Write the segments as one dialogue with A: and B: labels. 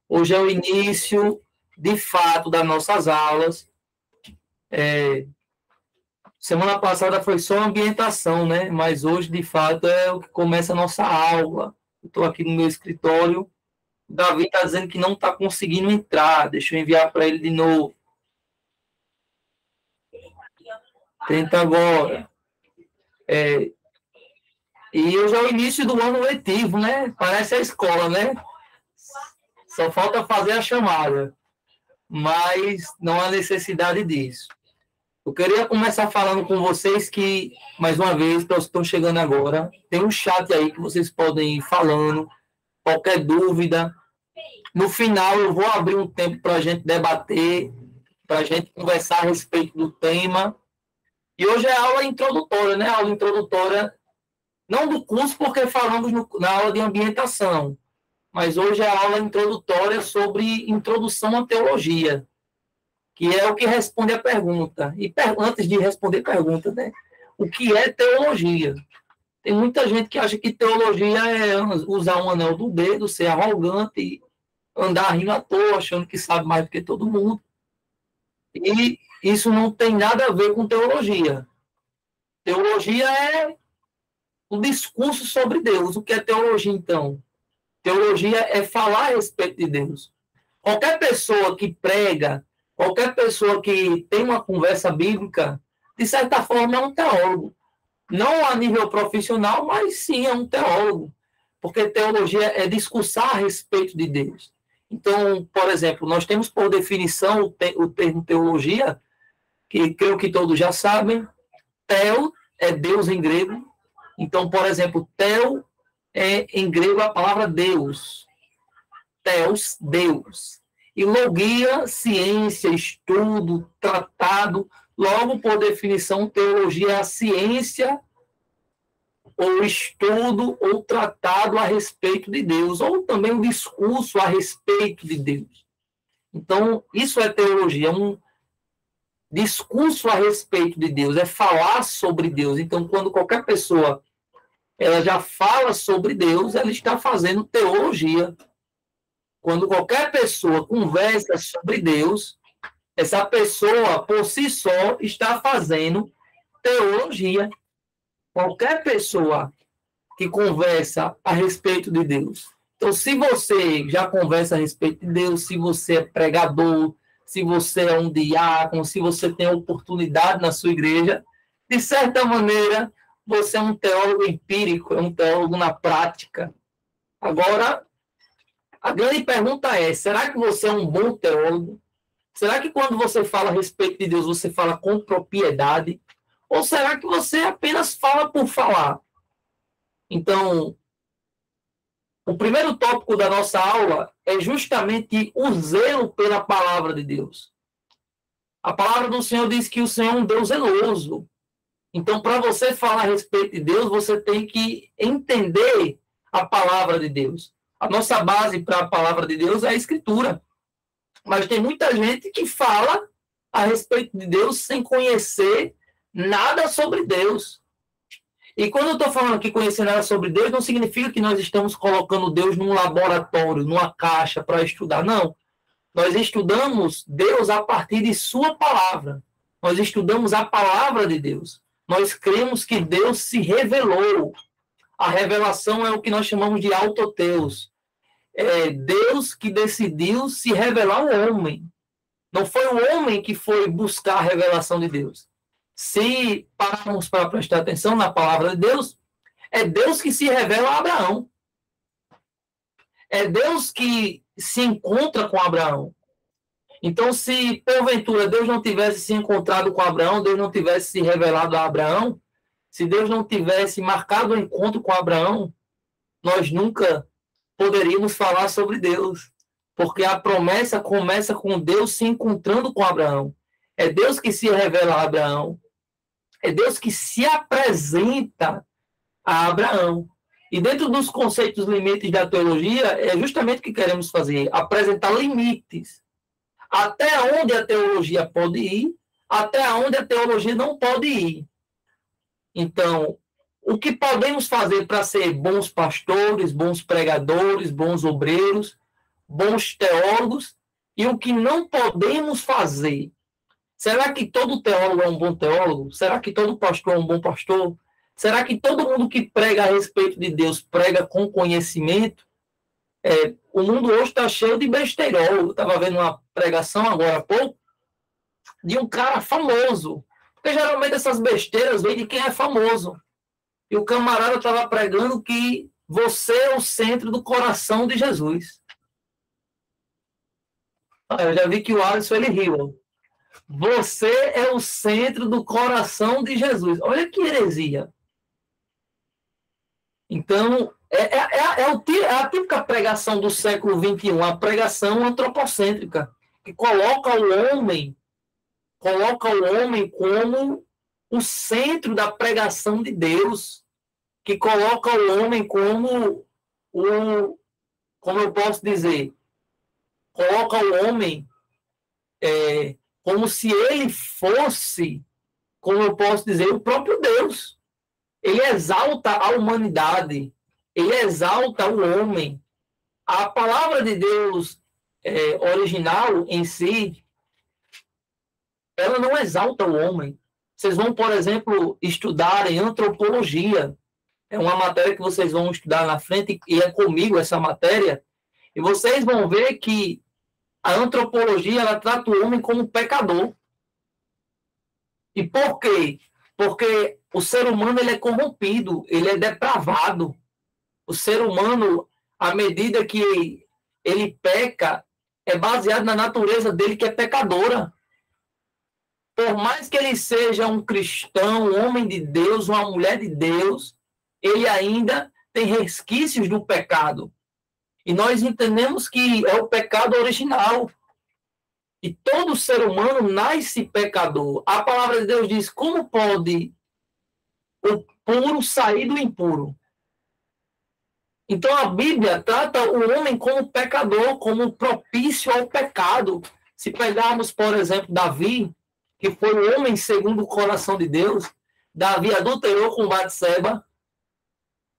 A: Hoje é o início, de fato, das nossas aulas. Semana passada foi só ambientação, né? Mas hoje, de fato, é o que começa a nossa aula. Estou aqui no meu escritório. O Davi está dizendo que não está conseguindo entrar. Deixa eu enviar para ele de novo. Tenta agora. E hoje é o início do ano letivo, né? Parece a escola, né? Só falta fazer a chamada. Mas não há necessidade disso. Eu queria começar falando com vocês que, mais uma vez, para os que estão chegando agora, tem um chat aí que vocês podem ir falando, qualquer dúvida. No final, eu vou abrir um tempo para a gente debater, para a gente conversar a respeito do tema. E hoje é aula introdutória, né? Aula introdutória, não do curso, porque falamos na aula de ambientação, mas hoje é a aula introdutória sobre introdução à teologia, que é o que responde a pergunta. E antes de responder a pergunta, né? O que é teologia? Tem muita gente que acha que teologia é usar um anel do dedo, ser arrogante e andar rindo à toa, achando que sabe mais do que todo mundo. E isso não tem nada a ver com teologia. Teologia é um discurso sobre Deus. O que é teologia, então? Teologia é falar a respeito de Deus. Qualquer pessoa que prega, qualquer pessoa que tem uma conversa bíblica, de certa forma é um teólogo. Não a nível profissional, mas sim é um teólogo. Porque teologia é discursar a respeito de Deus. Então, por exemplo, nós temos por definição o termo teologia, que creio que todos já sabem. Theo é Deus em grego. Então, por exemplo, Theo é em grego a palavra Deus. Theos, Deus. E logia, ciência, estudo, tratado. Logo, por definição, teologia é a ciência ou estudo ou tratado a respeito de Deus, ou também um discurso a respeito de Deus. Então, isso é teologia, um discurso a respeito de Deus, é falar sobre Deus. Então, quando qualquer pessoa ela já fala sobre Deus, ela está fazendo teologia. Quando qualquer pessoa conversa sobre Deus, essa pessoa, por si só, está fazendo teologia. Qualquer pessoa que conversa a respeito de Deus. Então, se você já conversa a respeito de Deus, se você é pregador, se você é um diácono, se você tem oportunidade na sua igreja, de certa maneira, você é um teólogo empírico, é um teólogo na prática. Agora, a grande pergunta é, será que você é um bom teólogo? Será que quando você fala a respeito de Deus, você fala com propriedade? Ou será que você apenas fala por falar? Então, o primeiro tópico da nossa aula é justamente o zelo pela palavra de Deus. A palavra do Senhor diz que o Senhor é um Deus zeloso. Então, para você falar a respeito de Deus, você tem que entender a palavra de Deus. A nossa base para a palavra de Deus é a Escritura. Mas tem muita gente que fala a respeito de Deus sem conhecer nada sobre Deus. E quando eu estou falando aqui conhecer nada sobre Deus, não significa que nós estamos colocando Deus num laboratório, numa caixa para estudar. Não. Nós estudamos Deus a partir de sua palavra. Nós estudamos a palavra de Deus. Nós cremos que Deus se revelou. A revelação é o que nós chamamos de autoteus. É Deus que decidiu se revelar ao homem. Não foi o homem que foi buscar a revelação de Deus. Se pararmos para prestar atenção na palavra de Deus, é Deus que se revela a Abraão. É Deus que se encontra com Abraão. Então, se porventura Deus não tivesse se encontrado com Abraão, Deus não tivesse se revelado a Abraão, se Deus não tivesse marcado o encontro com Abraão, nós nunca poderíamos falar sobre Deus. Porque a promessa começa com Deus se encontrando com Abraão. É Deus que se revela a Abraão. É Deus que se apresenta a Abraão. E dentro dos conceitos limites da teologia, é justamente o que queremos fazer, apresentar limites. Até onde a teologia pode ir, até onde a teologia não pode ir. Então, o que podemos fazer para ser bons pastores, bons pregadores, bons obreiros, bons teólogos e o que não podemos fazer. Será que todo teólogo é um bom teólogo? Será que todo pastor é um bom pastor? Será que todo mundo que prega a respeito de Deus prega com conhecimento? O mundo hoje está cheio de besteirol. Eu estava vendo uma pregação agora há pouco de um cara famoso. Porque geralmente essas besteiras vêm de quem é famoso. E o camarada estava pregando que você é o centro do coração de Jesus. Eu já vi que o Alisson, ele riu. Você é o centro do coração de Jesus. Olha que heresia. Então, é a típica pregação do século XXI, a pregação antropocêntrica, que coloca o homem como o centro da pregação de Deus, que coloca o homem como eu posso dizer, coloca o homem como se ele fosse, como eu posso dizer, o próprio Deus. Ele exalta a humanidade, ele exalta o homem. A palavra de Deus original em si, ela não exalta o homem. Vocês vão, por exemplo, estudar em antropologia. É uma matéria que vocês vão estudar na frente, e é comigo essa matéria, e vocês vão ver que a antropologia, ela trata o homem como pecador. E por quê? Porque o ser humano, ele é corrompido, ele é depravado. O ser humano, à medida que ele peca, é baseado na natureza dele, que é pecadora. Por mais que ele seja um cristão, um homem de Deus, uma mulher de Deus, ele ainda tem resquícios do pecado. E nós entendemos que é o pecado original. E todo ser humano nasce pecador. A palavra de Deus diz: como pode o puro sair do impuro? Então a Bíblia trata o homem como pecador, como propício ao pecado. Se pegarmos, por exemplo, Davi, que foi o homem segundo o coração de Deus, Davi adulterou com Batseba,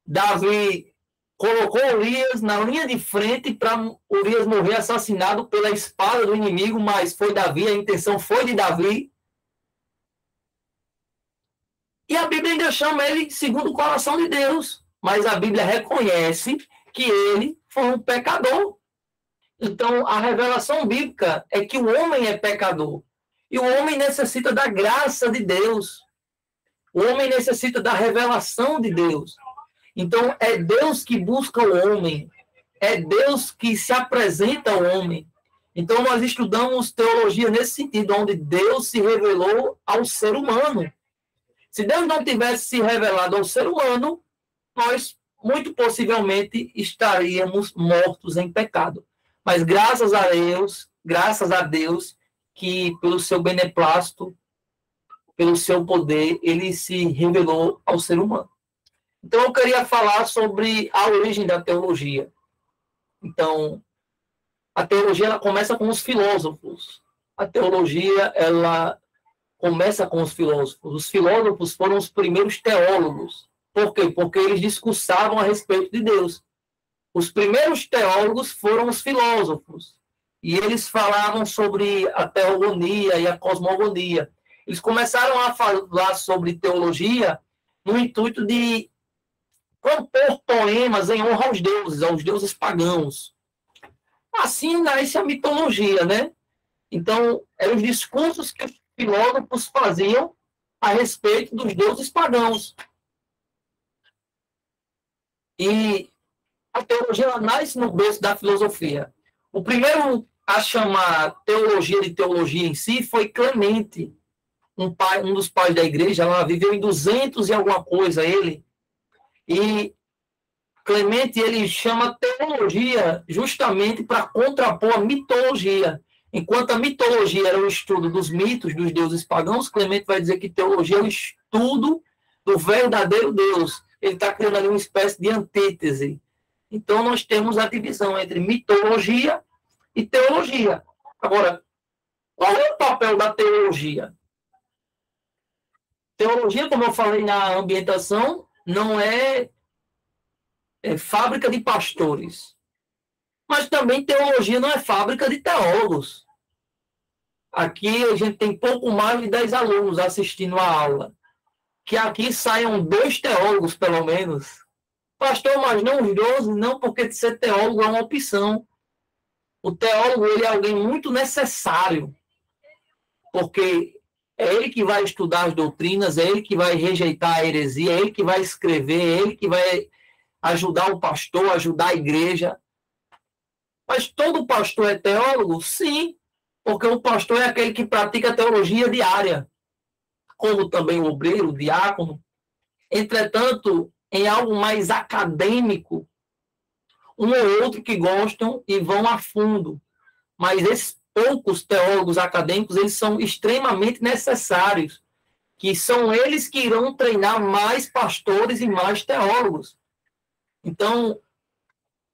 A: Davi colocou Urias na linha de frente para Urias morrer assassinado pela espada do inimigo, mas foi Davi, a intenção foi de Davi. E a Bíblia ainda chama ele segundo o coração de Deus, mas a Bíblia reconhece que ele foi um pecador. Então, a revelação bíblica é que o homem é pecador. E o homem necessita da graça de Deus. O homem necessita da revelação de Deus. Então, é Deus que busca o homem. É Deus que se apresenta ao homem. Então, nós estudamos teologia nesse sentido, onde Deus se revelou ao ser humano. Se Deus não tivesse se revelado ao ser humano, nós, muito possivelmente, estaríamos mortos em pecado. Mas graças a Deus, que pelo seu beneplácito, pelo seu poder, ele se revelou ao ser humano. Então, eu queria falar sobre a origem da teologia. Então, a teologia, ela começa com os filósofos. A teologia, ela começa com os filósofos. Os filósofos foram os primeiros teólogos. Por quê? Porque eles discursavam a respeito de Deus. Os primeiros teólogos foram os filósofos. E eles falavam sobre a teogonia e a cosmogonia. Eles começaram a falar sobre teologia no intuito de compor poemas em honra aos deuses pagãos. Assim nasce a mitologia, né? Então, eram os discursos que os filósofos faziam a respeito dos deuses pagãos. E a teologia, ela nasce no berço da filosofia. O primeiro a chamar teologia de teologia em si foi Clemente, um dos pais da igreja. Ela viveu em 200 e alguma coisa, ele. E Clemente, ele chama teologia justamente para contrapor a mitologia. Enquanto a mitologia era o estudo dos mitos dos deuses pagãos, Clemente vai dizer que teologia é o estudo do verdadeiro Deus. Ele está criando ali uma espécie de antítese. Então, nós temos a divisão entre mitologia e teologia. Agora, qual é o papel da teologia? Teologia, como eu falei na ambientação, não é fábrica de pastores. Mas também teologia não é fábrica de teólogos. Aqui a gente tem pouco mais de 10 alunos assistindo a aula. Que aqui saiam 2 teólogos, pelo menos. Pastor, mas não os 12, não, porque ser teólogo é uma opção. O teólogo, ele é alguém muito necessário, porque é ele que vai estudar as doutrinas, é ele que vai rejeitar a heresia, é ele que vai escrever, é ele que vai ajudar o pastor, ajudar a igreja. Mas todo pastor é teólogo? Sim, porque o pastor é aquele que pratica a teologia diária, como também o obreiro, o diácono. Entretanto, em algo mais acadêmico, um ou outro que gostam e vão a fundo. Mas esses poucos teólogos acadêmicos, eles são extremamente necessários, que são eles que irão treinar mais pastores e mais teólogos. Então,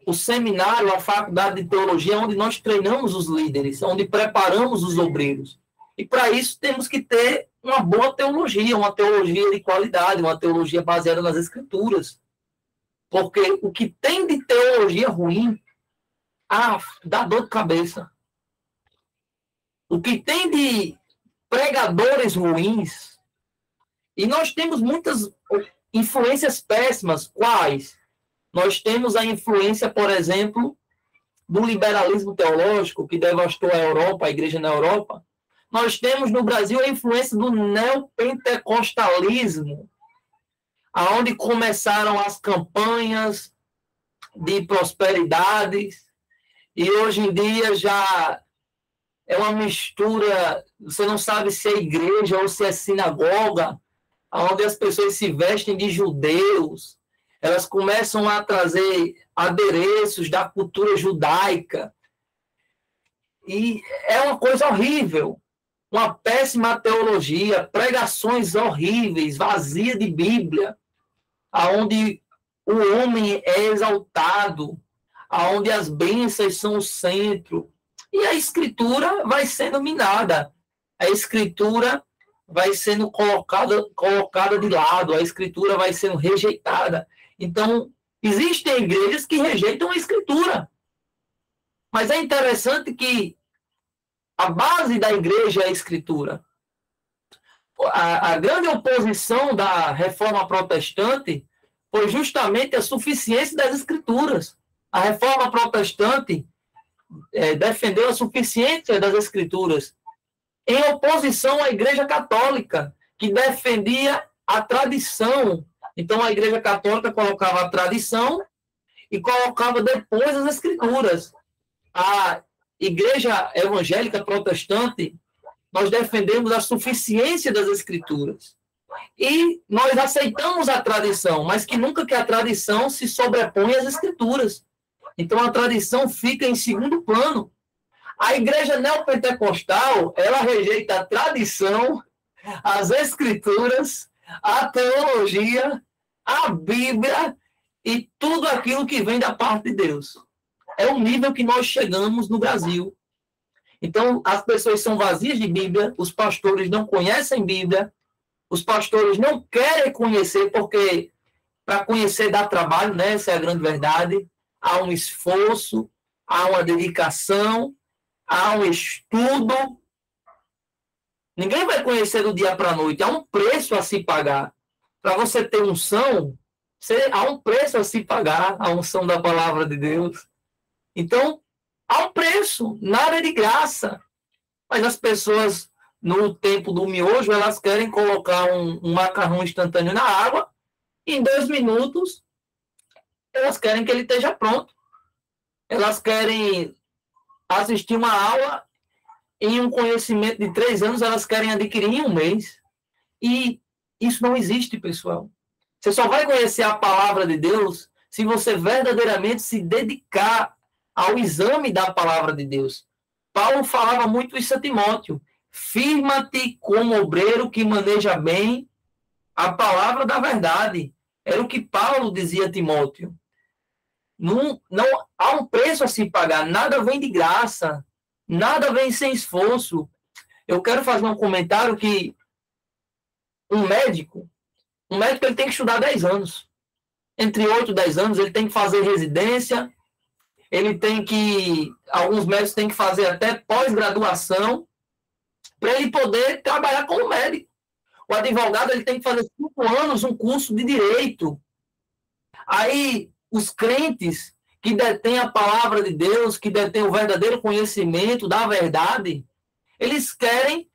A: o seminário, a faculdade de teologia, é onde nós treinamos os líderes, onde preparamos os obreiros. E para isso temos que ter uma boa teologia, uma teologia de qualidade, uma teologia baseada nas escrituras. Porque o que tem de teologia ruim, dá dor de cabeça. O que tem de pregadores ruins, e nós temos muitas influências péssimas. Quais? Nós temos a influência, por exemplo, do liberalismo teológico, que devastou a Europa, a igreja na Europa. Nós temos no Brasil a influência do neopentecostalismo, aonde começaram as campanhas de prosperidade, e hoje em dia já é uma mistura, você não sabe se é igreja ou se é sinagoga, onde as pessoas se vestem de judeus, elas começam a trazer adereços da cultura judaica, e é uma coisa horrível, uma péssima teologia, pregações horríveis, vazia de Bíblia, onde o homem é exaltado, onde as bênçãos são o centro, e a escritura vai sendo minada, a escritura vai sendo colocada de lado, a escritura vai sendo rejeitada. Então, existem igrejas que rejeitam a escritura, mas é interessante que a base da igreja é a escritura. A grande oposição da reforma protestante foi justamente a suficiência das escrituras. A reforma protestante defendeu a suficiência das escrituras, em oposição à igreja católica, que defendia a tradição. Então, a igreja católica colocava a tradição e colocava depois as escrituras. A igreja evangélica protestante, nós defendemos a suficiência das escrituras. E nós aceitamos a tradição, mas que nunca que a tradição se sobrepõe às escrituras. Então, a tradição fica em segundo plano. A igreja neopentecostal, ela rejeita a tradição, as escrituras, a teologia, a Bíblia e tudo aquilo que vem da parte de Deus. É o nível que nós chegamos no Brasil. Então, as pessoas são vazias de Bíblia, os pastores não conhecem Bíblia, os pastores não querem conhecer, porque para conhecer dá trabalho, né? Essa é a grande verdade. Há um esforço, há uma dedicação, há um estudo. Ninguém vai conhecer do dia para a noite. Há um preço a se pagar. Para você ter unção, há um preço a se pagar, a unção da palavra de Deus. Então, há um preço, nada é de graça. Mas as pessoas, no tempo do miojo, elas querem colocar um macarrão instantâneo na água, e em 2 minutos, elas querem que ele esteja pronto. Elas querem assistir uma aula, em um conhecimento de 3 anos, elas querem adquirir em 1 mês. E isso não existe, pessoal. Você só vai conhecer a palavra de Deus se você verdadeiramente se dedicar ao exame da palavra de Deus. Paulo falava muito isso a Timóteo. Firma-te como obreiro que maneja bem a palavra da verdade. Era o que Paulo dizia a Timóteo. Não há um preço a se pagar. Nada vem de graça. Nada vem sem esforço. Eu quero fazer um comentário que um médico ele tem que estudar 10 anos. Entre 8 e 10 anos, ele tem que fazer residência, alguns médicos têm que fazer até pós-graduação para ele poder trabalhar como médico. O advogado ele tem que fazer 5 anos um curso de direito. Aí, os crentes que detêm a palavra de Deus, que detêm o verdadeiro conhecimento da verdade, eles querem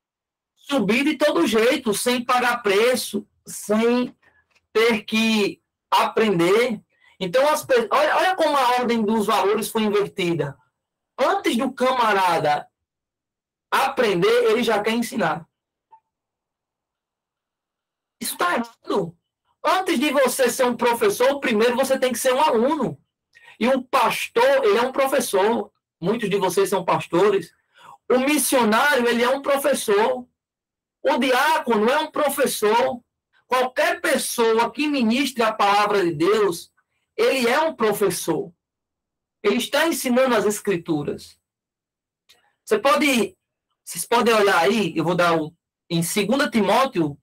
A: subir de todo jeito, sem pagar preço, sem ter que aprender. Então, olha como a ordem dos valores foi invertida. Antes do camarada aprender, ele já quer ensinar. Isso está errado. Antes de você ser um professor, primeiro você tem que ser um aluno. E o pastor, ele é um professor. Muitos de vocês são pastores. O missionário, ele é um professor. O diácono é um professor. Qualquer pessoa que ministre a palavra de Deus, ele é um professor. Ele está ensinando as escrituras. Vocês podem olhar aí, eu vou dar em 2 Timóteo,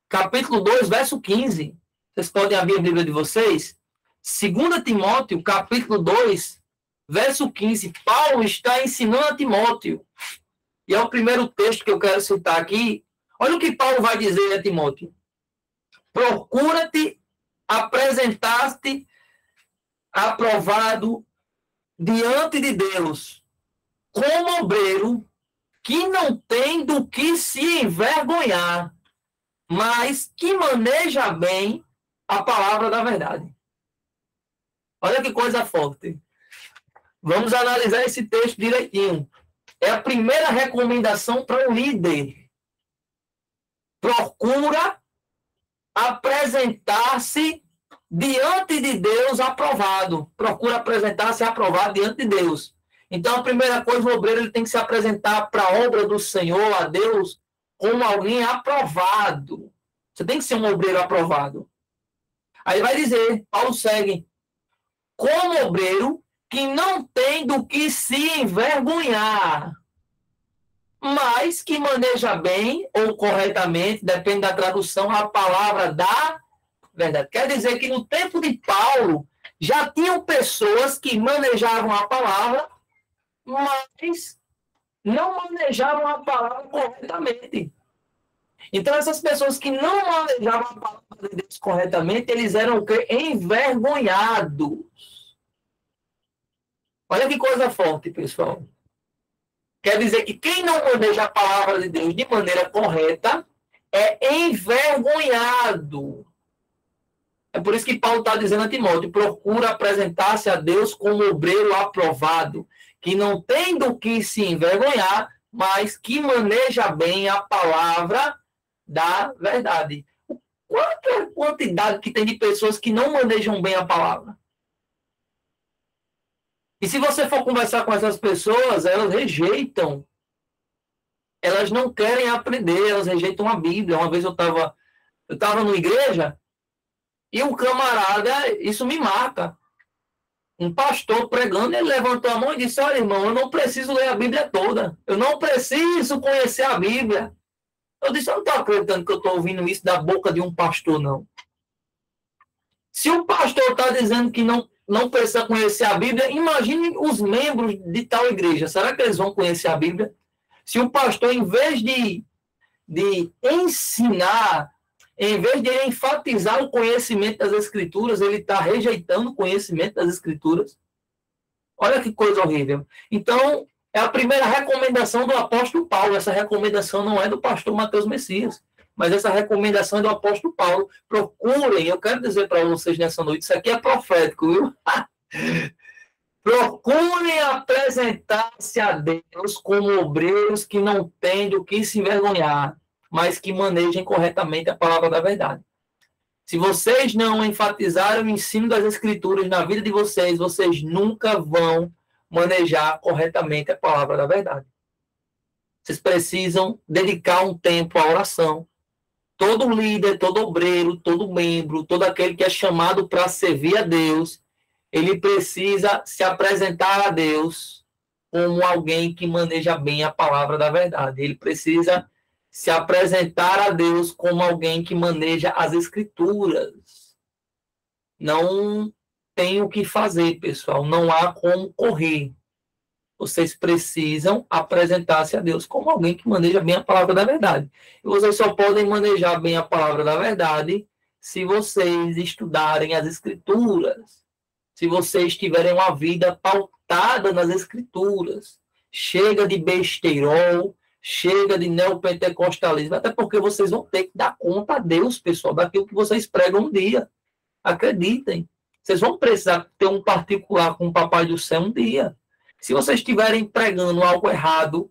A: capítulo 2, verso 15. Vocês podem abrir a Bíblia de vocês. 2 Timóteo, capítulo 2, verso 15. Paulo está ensinando a Timóteo. E é o primeiro texto que eu quero citar aqui. Olha o que Paulo vai dizer a Timóteo. Procura-te apresentar-te aprovado diante de Deus, como obreiro que não tem do que se envergonhar, mas que maneja bem a palavra da verdade. Olha que coisa forte. Vamos analisar esse texto direitinho. É a primeira recomendação para o líder. Procura apresentar-se diante de Deus aprovado. Procura apresentar-se aprovado diante de Deus. Então, a primeira coisa, o obreiro ele tem que se apresentar para a obra do Senhor, a Deus, como alguém aprovado. Você tem que ser um obreiro aprovado. Aí vai dizer, Paulo segue, como obreiro que não tem do que se envergonhar, mas que maneja bem ou corretamente, depende da tradução, a palavra da verdade. Quer dizer que no tempo de Paulo já tinham pessoas que manejavam a palavra, mas não manejavam a palavra corretamente. Então, essas pessoas que não manejavam a palavra de Deus corretamente, eles eram o quê? Envergonhados. Olha que coisa forte, pessoal. Quer dizer que quem não maneja a palavra de Deus de maneira correta é envergonhado. É por isso que Paulo está dizendo a Timóteo, procura apresentar-se a Deus como obreiro aprovado, que não tem do que se envergonhar, mas que maneja bem a palavra da verdade. Quanto é a quantidade que tem de pessoas que não manejam bem a palavra? E se você for conversar com essas pessoas, elas rejeitam. Elas não querem aprender, elas rejeitam a Bíblia. Uma vez eu estava numa igreja e um camarada, isso me marca, um pastor pregando, ele levantou a mão e disse, olha, irmão, eu não preciso ler a Bíblia toda. Eu não preciso conhecer a Bíblia. Eu disse, eu não estou acreditando que eu estou ouvindo isso da boca de um pastor, não. Se o pastor está dizendo que não precisa conhecer a Bíblia, imagine os membros de tal igreja. Será que eles vão conhecer a Bíblia? Se o pastor, em vez de ensinar, em vez de enfatizar o conhecimento das Escrituras, ele está rejeitando o conhecimento das Escrituras. Olha que coisa horrível. Então, é a primeira recomendação do apóstolo Paulo. Essa recomendação não é do pastor Mateus Messias, mas essa recomendação é do apóstolo Paulo. Procurem, eu quero dizer para vocês nessa noite, isso aqui é profético, viu? Procurem apresentar-se a Deus como obreiros que não têm do que se envergonhar, mas que manejem corretamente a palavra da verdade. Se vocês não enfatizarem o ensino das Escrituras na vida de vocês, vocês nunca vão manejar corretamente a palavra da verdade. Vocês precisam dedicar um tempo à oração. Todo líder, todo obreiro, todo membro, todo aquele que é chamado para servir a Deus, ele precisa se apresentar a Deus como alguém que maneja bem a palavra da verdade. Ele precisa se apresentar a Deus como alguém que maneja as Escrituras. Não tem o que fazer, pessoal. Não há como correr. Vocês precisam apresentar-se a Deus como alguém que maneja bem a palavra da verdade. E vocês só podem manejar bem a palavra da verdade se vocês estudarem as Escrituras, se vocês tiverem uma vida pautada nas Escrituras. Chega de besteirol, chega de neopentecostalismo, até porque vocês vão ter que dar conta a Deus, pessoal, daquilo que vocês pregam um dia. Acreditem. Vocês vão precisar ter um particular com o Papai do Céu um dia. Se vocês estiverem pregando algo errado,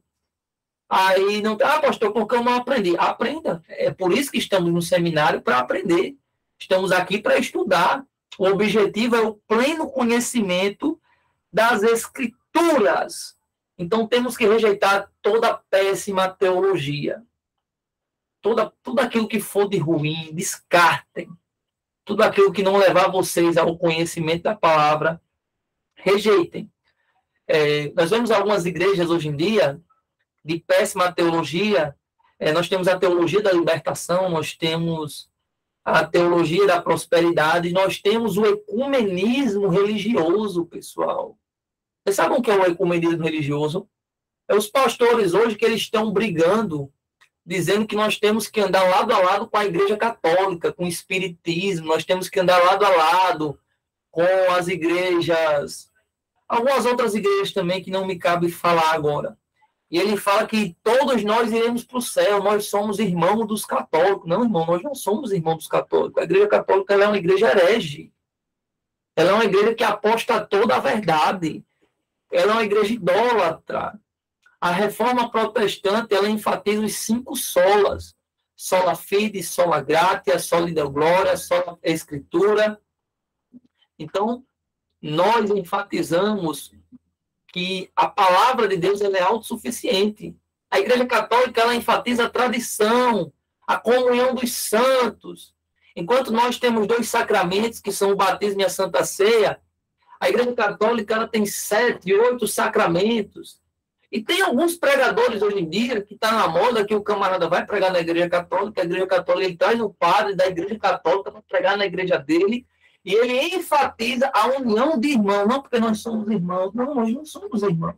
A: aí não... Ah, pastor, porque eu não aprendi. Aprenda. É por isso que estamos no seminário, para aprender. Estamos aqui para estudar. O objetivo é o pleno conhecimento das Escrituras. Então, temos que rejeitar toda péssima teologia. Tudo aquilo que for de ruim, descartem. Tudo aquilo que não levar vocês ao conhecimento da palavra, rejeitem. Nós vemos algumas igrejas hoje em dia de péssima teologia. Nós temos a teologia da libertação, nós temos a teologia da prosperidade, nós temos o ecumenismo religioso, pessoal. Vocês sabem o que é o ecumenismo religioso? É os pastores hoje que eles estão brigando, dizendo que nós temos que andar lado a lado com a Igreja Católica, com o Espiritismo, nós temos que andar lado a lado com as igrejas, algumas outras igrejas também que não me cabe falar agora. E ele fala que todos nós iremos para o céu, nós somos irmãos dos católicos. Não, irmão, nós não somos irmãos dos católicos. A Igreja Católica ela é uma igreja herege. Ela é uma igreja que aposta toda a verdade. Ela é uma igreja idólatra. A Reforma Protestante ela enfatiza os 5 solas. Sola fide, sola gratia, sola deo gloria, sola escritura. Então, nós enfatizamos que a palavra de Deus ela é autossuficiente. A Igreja Católica ela enfatiza a tradição, a comunhão dos santos. Enquanto nós temos 2 sacramentos, que são o batismo e a Santa Ceia, a Igreja Católica ela tem 7, 8 sacramentos. E tem alguns pregadores hoje em dia que está na moda que o camarada vai pregar na Igreja Católica, a Igreja Católica ele traz o padre da Igreja Católica para pregar na igreja dele, e ele enfatiza a união de irmãos, não porque nós somos irmãos, não, nós não somos irmãos.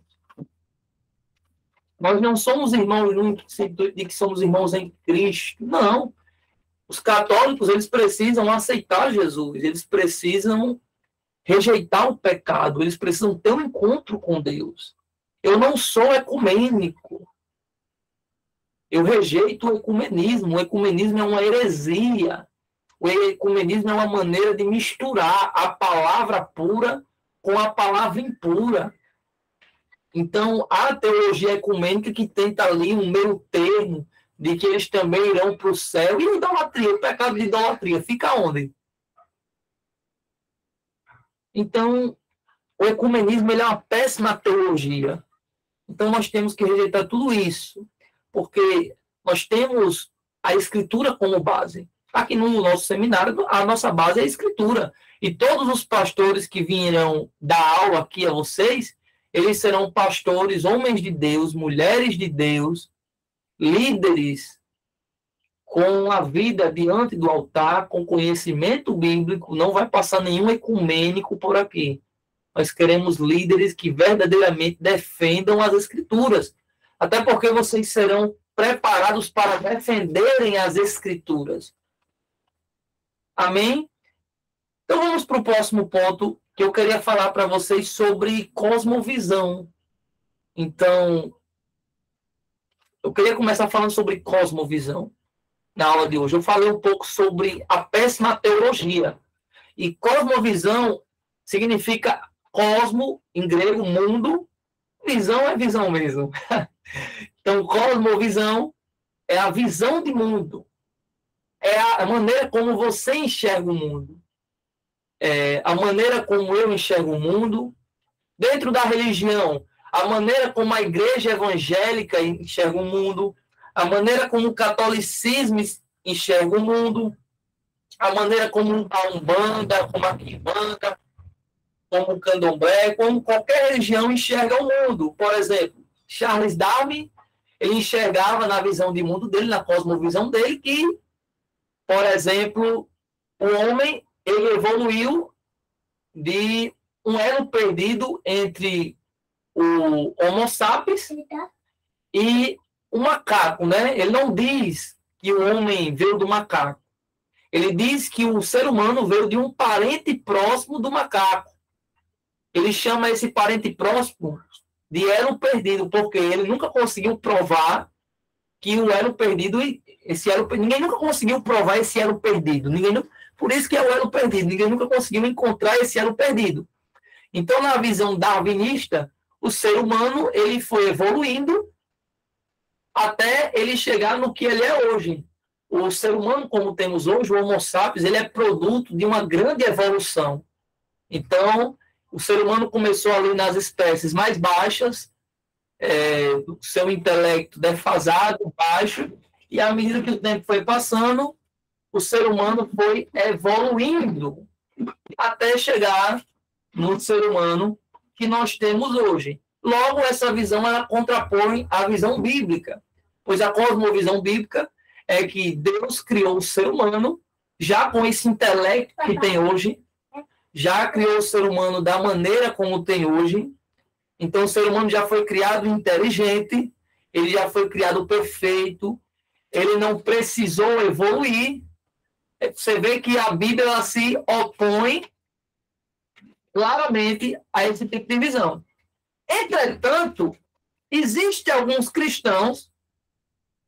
A: Nós não somos irmãos no sentido de que somos irmãos em Cristo, não. Os católicos, eles precisam aceitar Jesus, eles precisam rejeitar o pecado, eles precisam ter um encontro com Deus. Eu não sou ecumênico. Eu rejeito o ecumenismo. O ecumenismo é uma heresia. O ecumenismo é uma maneira de misturar a palavra pura com a palavra impura. Então, a teologia ecumênica que tenta ali um meio termo de que eles também irão para o céu. E a idolatria, o pecado de idolatria, fica onde? Então, o ecumenismo ele é uma péssima teologia. Então, nós temos que rejeitar tudo isso, porque nós temos a Escritura como base. Aqui no nosso seminário, a nossa base é a Escritura. E todos os pastores que virão dar aula aqui a vocês, eles serão pastores, homens de Deus, mulheres de Deus, líderes com a vida diante do altar, com conhecimento bíblico, não vai passar nenhum ecumênico por aqui. Nós queremos líderes que verdadeiramente defendam as Escrituras. Até porque vocês serão preparados para defenderem as Escrituras. Amém? Então vamos para o próximo ponto, que eu queria falar para vocês sobre cosmovisão. Então, eu queria começar falando sobre cosmovisão na aula de hoje. Eu falei um pouco sobre a péssima teologia. E cosmovisão significa cosmo, em grego, mundo. Visão é visão mesmo. Então, cosmovisão é a visão de mundo. É a maneira como você enxerga o mundo. É a maneira como eu enxergo o mundo. Dentro da religião, a maneira como a igreja evangélica enxerga o mundo. A maneira como o catolicismo enxerga o mundo. A maneira como a Umbanda, como a Quimbanda, como o Candomblé, como qualquer religião enxerga o mundo. Por exemplo, Charles Darwin, ele enxergava na visão de mundo dele, na cosmovisão dele, que, por exemplo, o homem ele evoluiu de um elo perdido entre o Homo sapiens e o macaco, né? Ele não diz que o homem veio do macaco. Ele diz que o ser humano veio de um parente próximo do macaco. Ele chama esse parente próximo de elo perdido, porque ele nunca conseguiu provar que o elo perdido, ninguém nunca conseguiu provar esse elo perdido. Por isso que é o elo perdido. Ninguém nunca conseguiu encontrar esse elo perdido. Então, na visão darwinista, o ser humano ele foi evoluindo até ele chegar no que ele é hoje. O ser humano, como temos hoje, o Homo sapiens, ele é produto de uma grande evolução. Então, o ser humano começou ali nas espécies mais baixas, seu intelecto defasado, baixo, e à medida que o tempo foi passando, o ser humano foi evoluindo até chegar no ser humano que nós temos hoje. Logo, essa visão ela contrapõe a visão bíblica, pois a cosmovisão bíblica é que Deus criou o ser humano já com esse intelecto que tem hoje, já criou o ser humano da maneira como tem hoje. Então, o ser humano já foi criado inteligente, ele já foi criado perfeito, ele não precisou evoluir. Você vê que a Bíblia ela se opõe claramente a esse tipo de visão. Entretanto, existem alguns cristãos,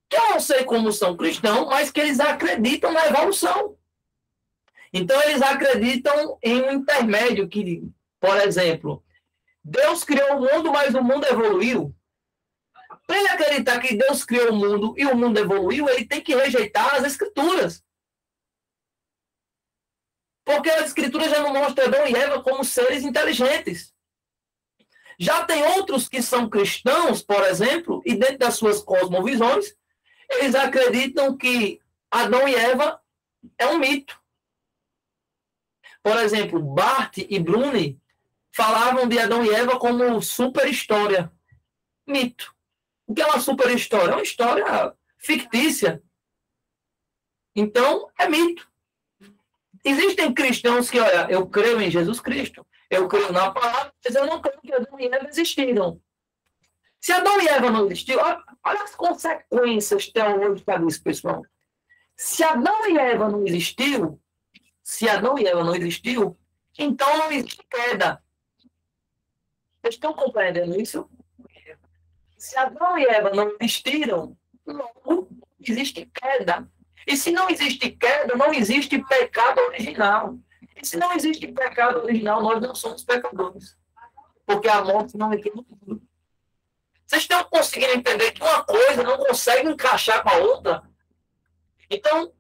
A: que eu não sei como são cristãos, mas que eles acreditam na evolução. Então, eles acreditam em um intermédio que, por exemplo, Deus criou o mundo, mas o mundo evoluiu. Para ele acreditar que Deus criou o mundo e o mundo evoluiu, ele tem que rejeitar as escrituras. Porque as escrituras já não mostram Adão e Eva como seres inteligentes. Já tem outros que são cristãos, por exemplo, e dentro das suas cosmovisões, eles acreditam que Adão e Eva é um mito. Por exemplo, Barth e Bruni falavam de Adão e Eva como super história. Mito. O que é uma super história? É uma história fictícia. Então, é mito. Existem cristãos que, olha, eu creio em Jesus Cristo, eu creio na palavra, mas eu não creio que Adão e Eva existiram. Se Adão e Eva não existiram, olha as consequências teológicas disso, pessoal. Se Adão e Eva não existiu, então não existe queda. Vocês estão compreendendo isso? Se Adão e Eva não existiram, logo existe queda. E se não existe queda, não existe pecado original. E se não existe pecado original, nós não somos pecadores. Porque a morte não é no mundo. Vocês estão conseguindo entender que uma coisa não consegue encaixar com a outra? Então,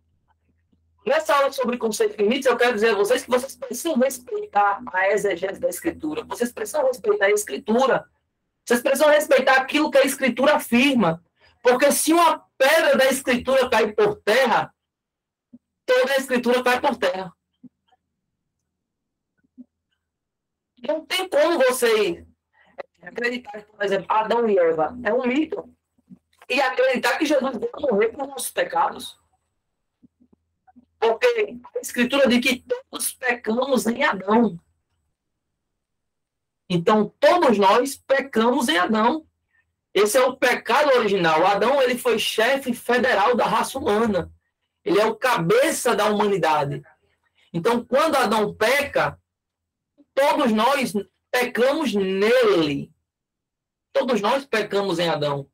A: nessa aula sobre conceito de limites, eu quero dizer a vocês que vocês precisam respeitar a exegese da Escritura. Vocês precisam respeitar a Escritura. Vocês precisam respeitar aquilo que a Escritura afirma. Porque se uma pedra da Escritura cair por terra, toda a Escritura cai por terra. Não tem como você acreditar que, por exemplo, Adão e Eva é um mito e acreditar que Jesus veio morrer por nossos pecados. Porque a Escritura diz que todos pecamos em Adão. Então, todos nós pecamos em Adão. Esse é o pecado original. Adão ele foi chefe federal da raça humana. Ele é o cabeça da humanidade. Então, quando Adão peca, todos nós pecamos nele. Todos nós pecamos em Adão.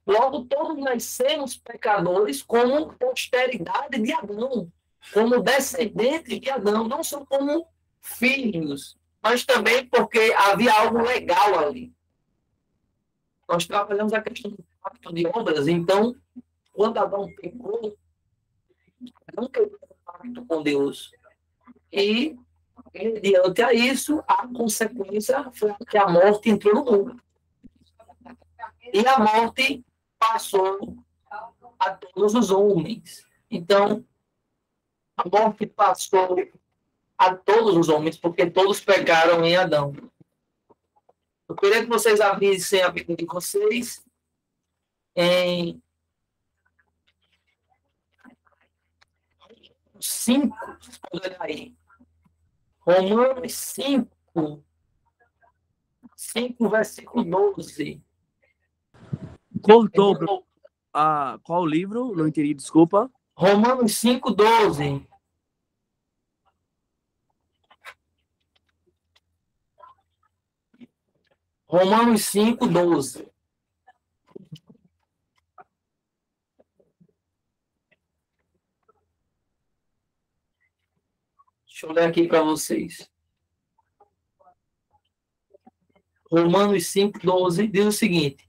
A: Logo, todos nascemos pecadores como posteridade de Adão, como descendentes de Adão, não só como filhos, mas também porque havia algo legal ali. Nós trabalhamos a questão do pacto de obras, então, quando Adão pecou, não quebrou o pacto com Deus. E, diante a isso, a consequência foi que a morte entrou no mundo. E a morte passou a todos os homens. Então, a morte passou a todos os homens, porque todos pecaram em Adão. Eu queria que vocês abrissem a Bíblia de vocês em 5, vocês podem olhar aí. Romanos 5, versículo 12.
B: Cortou. Qual livro? Não entendi, desculpa.
A: Romanos 5, 12. Romanos 5, 12. Deixa eu ler aqui para vocês. Romanos 5, 12 diz o seguinte: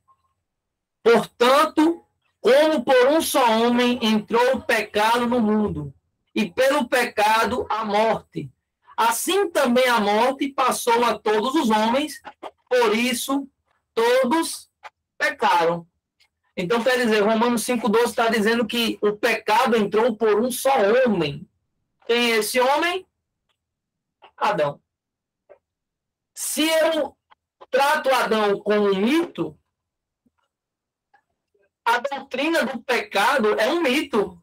A: portanto, como por um só homem entrou o pecado no mundo, e pelo pecado a morte, assim também a morte passou a todos os homens, por isso todos pecaram. Então, quer dizer, Romanos 5,12 está dizendo que o pecado entrou por um só homem. Quem é esse homem? Adão. Se eu trato Adão como um mito, a doutrina do pecado é um mito.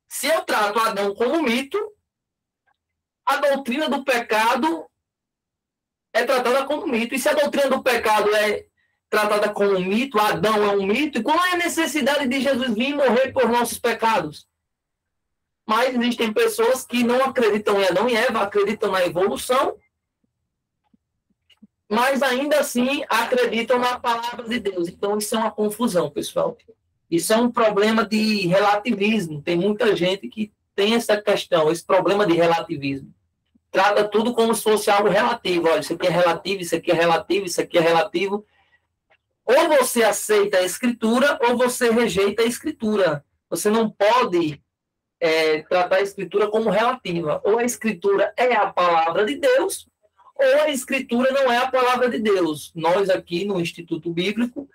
A: Se eu trato Adão como mito, a doutrina do pecado é tratada como mito. E se a doutrina do pecado é tratada como mito, Adão é um mito, e qual é a necessidade de Jesus vir morrer por nossos pecados? Mas existem pessoas que não acreditam em Adão e Eva, acreditam na evolução, mas ainda assim acreditam na palavra de Deus. Então isso é uma confusão, pessoal. Isso é um problema de relativismo. Tem muita gente que tem essa questão, esse problema de relativismo. Trata tudo como se fosse algo relativo. Olha, isso aqui é relativo, isso aqui é relativo, isso aqui é relativo. Ou você aceita a Escritura, ou você rejeita a Escritura. Você não pode tratar a Escritura como relativa. Ou a Escritura é a palavra de Deus, ou a Escritura não é a palavra de Deus. Nós aqui no Instituto Bíblico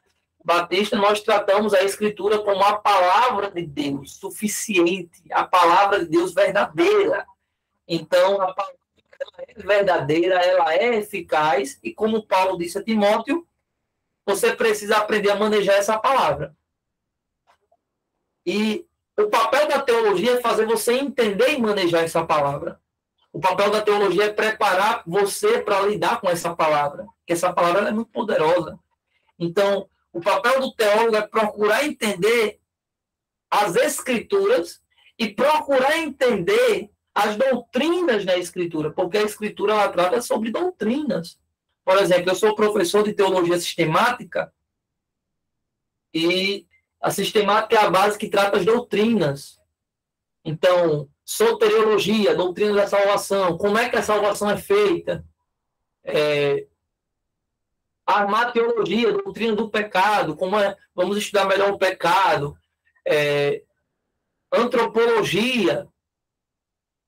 A: Batista, nós tratamos a Escritura como a palavra de Deus suficiente, a palavra de Deus verdadeira. Então, a palavra ela é verdadeira, ela é eficaz, e como Paulo disse a Timóteo, você precisa aprender a manejar essa palavra. E o papel da teologia é fazer você entender e manejar essa palavra. O papel da teologia é preparar você para lidar com essa palavra, porque essa palavra é muito poderosa. Então, o papel do teólogo é procurar entender as Escrituras e procurar entender as doutrinas da Escritura, porque a Escritura ela trata sobre doutrinas. Por exemplo, eu sou professor de teologia sistemática e a sistemática é a base que trata as doutrinas. Então, soteriologia, doutrina da salvação, como é que a salvação é feita? Armateologia, doutrina do pecado, vamos estudar melhor o pecado. Antropologia,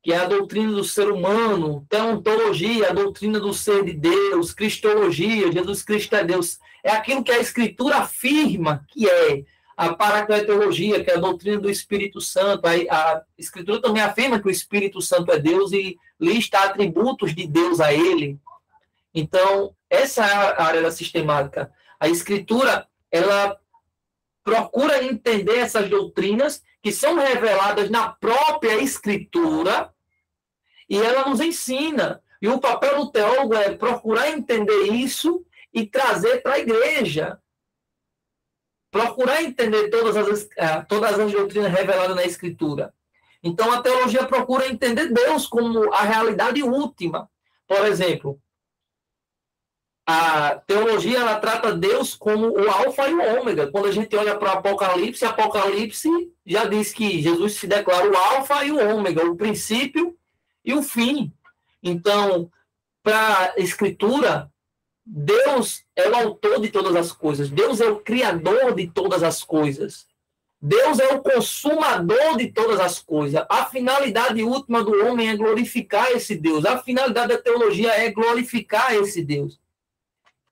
A: que é a doutrina do ser humano. Teontologia, a doutrina do ser de Deus. Cristologia, Jesus Cristo é Deus. É aquilo que a Escritura afirma que é. A paracletologia, que é a doutrina do Espírito Santo. A Escritura também afirma que o Espírito Santo é Deus e lista atributos de Deus a ele. Então, essa é a área da sistemática. A Escritura, ela procura entender essas doutrinas que são reveladas na própria Escritura e ela nos ensina. E o papel do teólogo é procurar entender isso e trazer para a igreja. Procurar entender todas as doutrinas reveladas na Escritura. Então, a teologia procura entender Deus como a realidade última. Por exemplo, a teologia ela trata Deus como o alfa e o ômega. Quando a gente olha para Apocalipse já diz que Jesus se declara o alfa e o ômega, o princípio e o fim. Então, para a Escritura, Deus é o autor de todas as coisas. Deus é o criador de todas as coisas. Deus é o consumador de todas as coisas. A finalidade última do homem é glorificar esse Deus. A finalidade da teologia é glorificar esse Deus.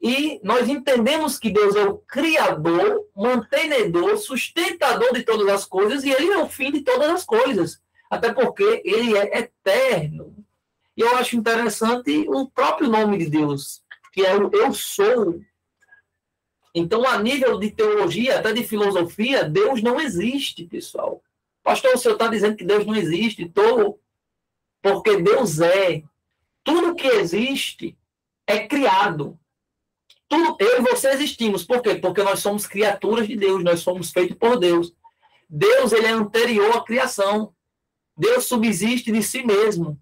A: E nós entendemos que Deus é o criador, mantenedor, sustentador de todas as coisas, e ele é o fim de todas as coisas. Até porque ele é eterno. E eu acho interessante o próprio nome de Deus, que é o Eu Sou. Então, a nível de teologia, até de filosofia, Deus não existe, pessoal. Pastor, o senhor está dizendo que Deus não existe? Estou Porque Deus é. Tudo que existe é criado. Tudo, eu e você existimos. Por quê? Porque nós somos criaturas de Deus, nós somos feitos por Deus. Deus, ele é anterior à criação. Deus subsiste de si mesmo.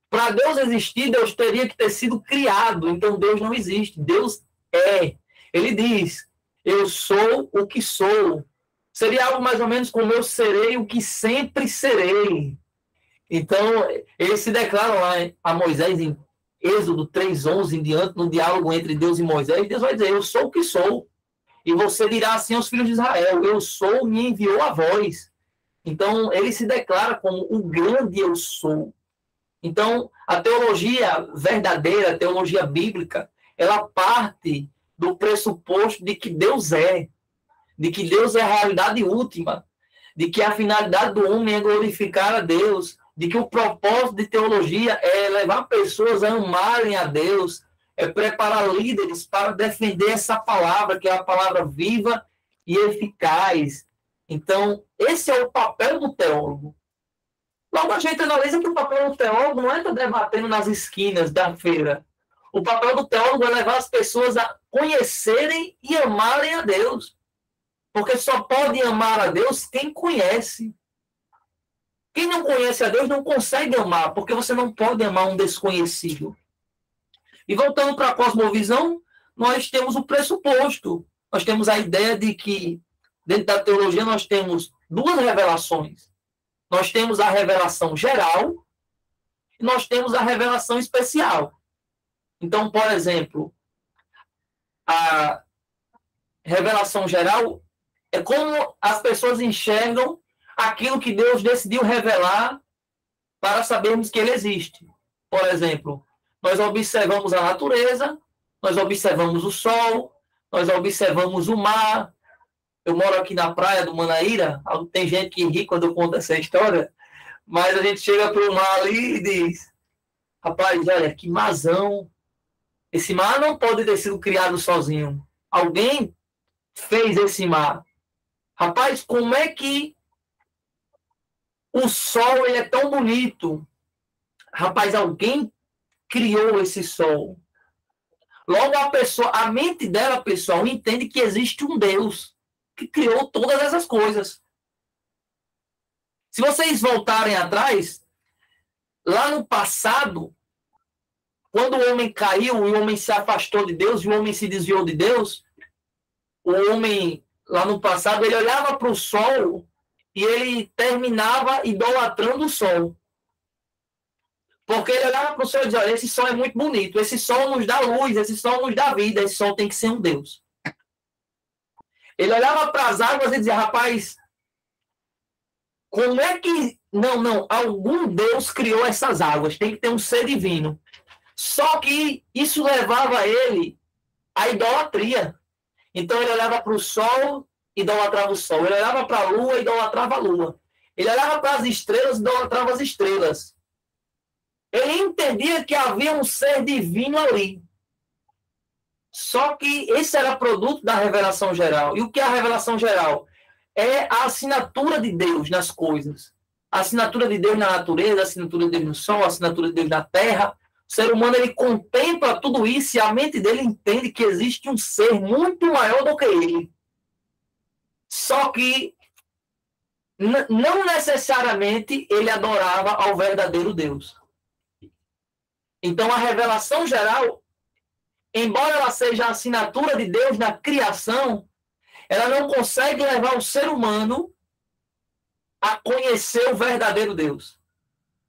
A: Para Deus existir, Deus teria que ter sido criado. Então, Deus não existe. Deus é. Ele diz, eu sou o que sou. Seria algo mais ou menos como eu serei o que sempre serei. Então, ele se declara lá a Moisés em Êxodo 3:11 em diante, no diálogo entre Deus e Moisés. Deus vai dizer, eu sou o que sou. E você dirá assim aos filhos de Israel, eu sou, me enviou a vós. Então, ele se declara como o grande eu sou. Então, a teologia verdadeira, a teologia bíblica, ela parte do pressuposto de que Deus é, de que Deus é a realidade última, de que a finalidade do homem é glorificar a Deus, de que o propósito de teologia é levar pessoas a amarem a Deus, é preparar líderes para defender essa palavra, que é a palavra viva e eficaz. Então, esse é o papel do teólogo. Logo, a gente analisa que o papel do teólogo não é estar debatendo nas esquinas da feira. O papel do teólogo é levar as pessoas a conhecerem e amarem a Deus. Porque só pode amar a Deus quem conhece. Quem não conhece a Deus não consegue amar, porque você não pode amar um desconhecido. E voltando para a cosmovisão, nós temos o pressuposto. Nós temos a ideia de que, dentro da teologia, nós temos duas revelações. Nós temos a revelação geral e nós temos a revelação especial. Então, por exemplo, a revelação geral é como as pessoas enxergam aquilo que Deus decidiu revelar para sabermos que ele existe. Por exemplo, nós observamos a natureza, nós observamos o sol, nós observamos o mar. Eu moro aqui na praia do Manaíra, tem gente que ri quando eu conto essa história, mas a gente chega para o mar ali e diz, rapaz, olha, que marzão. Esse mar não pode ter sido criado sozinho. Alguém fez esse mar. Rapaz, como é que o sol ele é tão bonito? Rapaz, alguém criou esse sol. Logo, a mente dela, pessoal, entende que existe um Deus que criou todas essas coisas. Se vocês voltarem atrás, lá no passado, quando o homem caiu, o homem se afastou de Deus, e o homem se desviou de Deus, o homem, lá no passado, ele olhava para o sol e ele terminava idolatrando o sol. Porque ele olhava para o sol e dizia, olha, esse sol é muito bonito, esse sol nos dá luz, esse sol nos dá vida, esse sol tem que ser um Deus. Ele olhava para as águas e dizia, rapaz, como é que... Não, algum Deus criou essas águas, tem que ter um ser divino. Só que isso levava ele à idolatria. Então ele olhava para o sol, idolatrava o sol. Ele olhava para a lua, idolatrava a lua. Ele olhava para as estrelas, idolatrava as estrelas. Ele entendia que havia um ser divino ali. Só que esse era produto da revelação geral. E o que é a revelação geral? É a assinatura de Deus nas coisas. A assinatura de Deus na natureza, a assinatura de Deus no sol, a assinatura de Deus na terra. O ser humano, ele contempla tudo isso e a mente dele entende que existe um ser muito maior do que ele. Só que não necessariamente ele adorava ao verdadeiro Deus. Então, a revelação geral, embora ela seja a assinatura de Deus na criação, ela não consegue levar o ser humano a conhecer o verdadeiro Deus.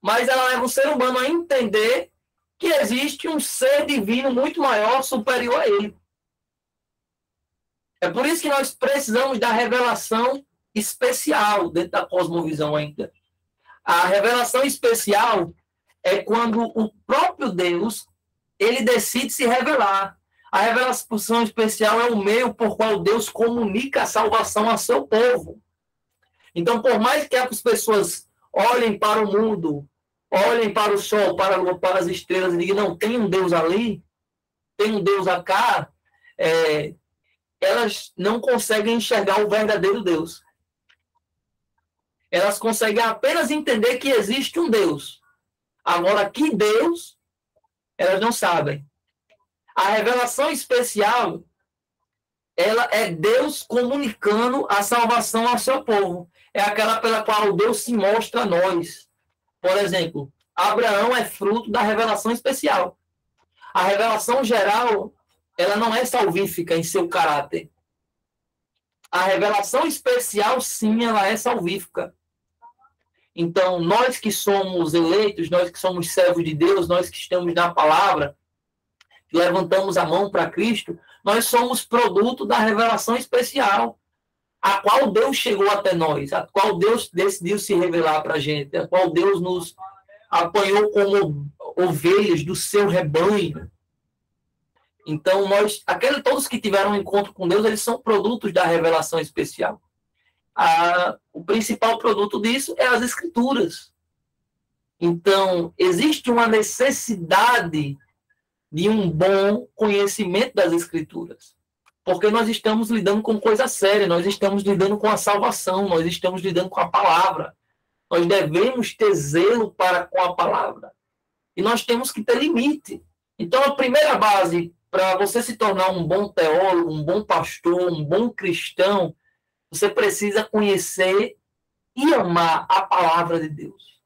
A: Mas ela leva o ser humano a entender que existe um ser divino muito maior, superior a ele. É por isso que nós precisamos da revelação especial dentro da cosmovisão ainda. A revelação especial é quando o próprio Deus ele decide se revelar. A revelação especial é o meio por qual Deus comunica a salvação a seu povo. Então, por mais que as pessoas olhem para o mundo, olhem para o sol, para a lua, para as estrelas e digam, não, tem um Deus ali, tem um Deus acá, elas não conseguem enxergar o verdadeiro Deus. Elas conseguem apenas entender que existe um Deus. Agora, que Deus, elas não sabem. A revelação especial, ela é Deus comunicando a salvação ao seu povo. É aquela pela qual Deus se mostra a nós. Por exemplo, Abraão é fruto da revelação especial. A revelação geral, ela não é salvífica em seu caráter. A revelação especial, sim, ela é salvífica. Então, nós que somos eleitos, nós que somos servos de Deus, nós que estamos na palavra, que levantamos a mão para Cristo, nós somos produto da revelação especial, a qual Deus chegou até nós, a qual Deus decidiu se revelar para a gente, a qual Deus nos apanhou como ovelhas do seu rebanho. Então, todos que tiveram um encontro com Deus, eles são produtos da revelação especial. O principal produto disso é as Escrituras. Então, existe uma necessidade de um bom conhecimento das Escrituras. Porque nós estamos lidando com coisa séria, nós estamos lidando com a salvação, nós estamos lidando com a palavra. Nós devemos ter zelo para com a palavra. E nós temos que ter limite. Então, a primeira base para você se tornar um bom teólogo, um bom pastor, um bom cristão, você precisa conhecer e amar a palavra de Deus.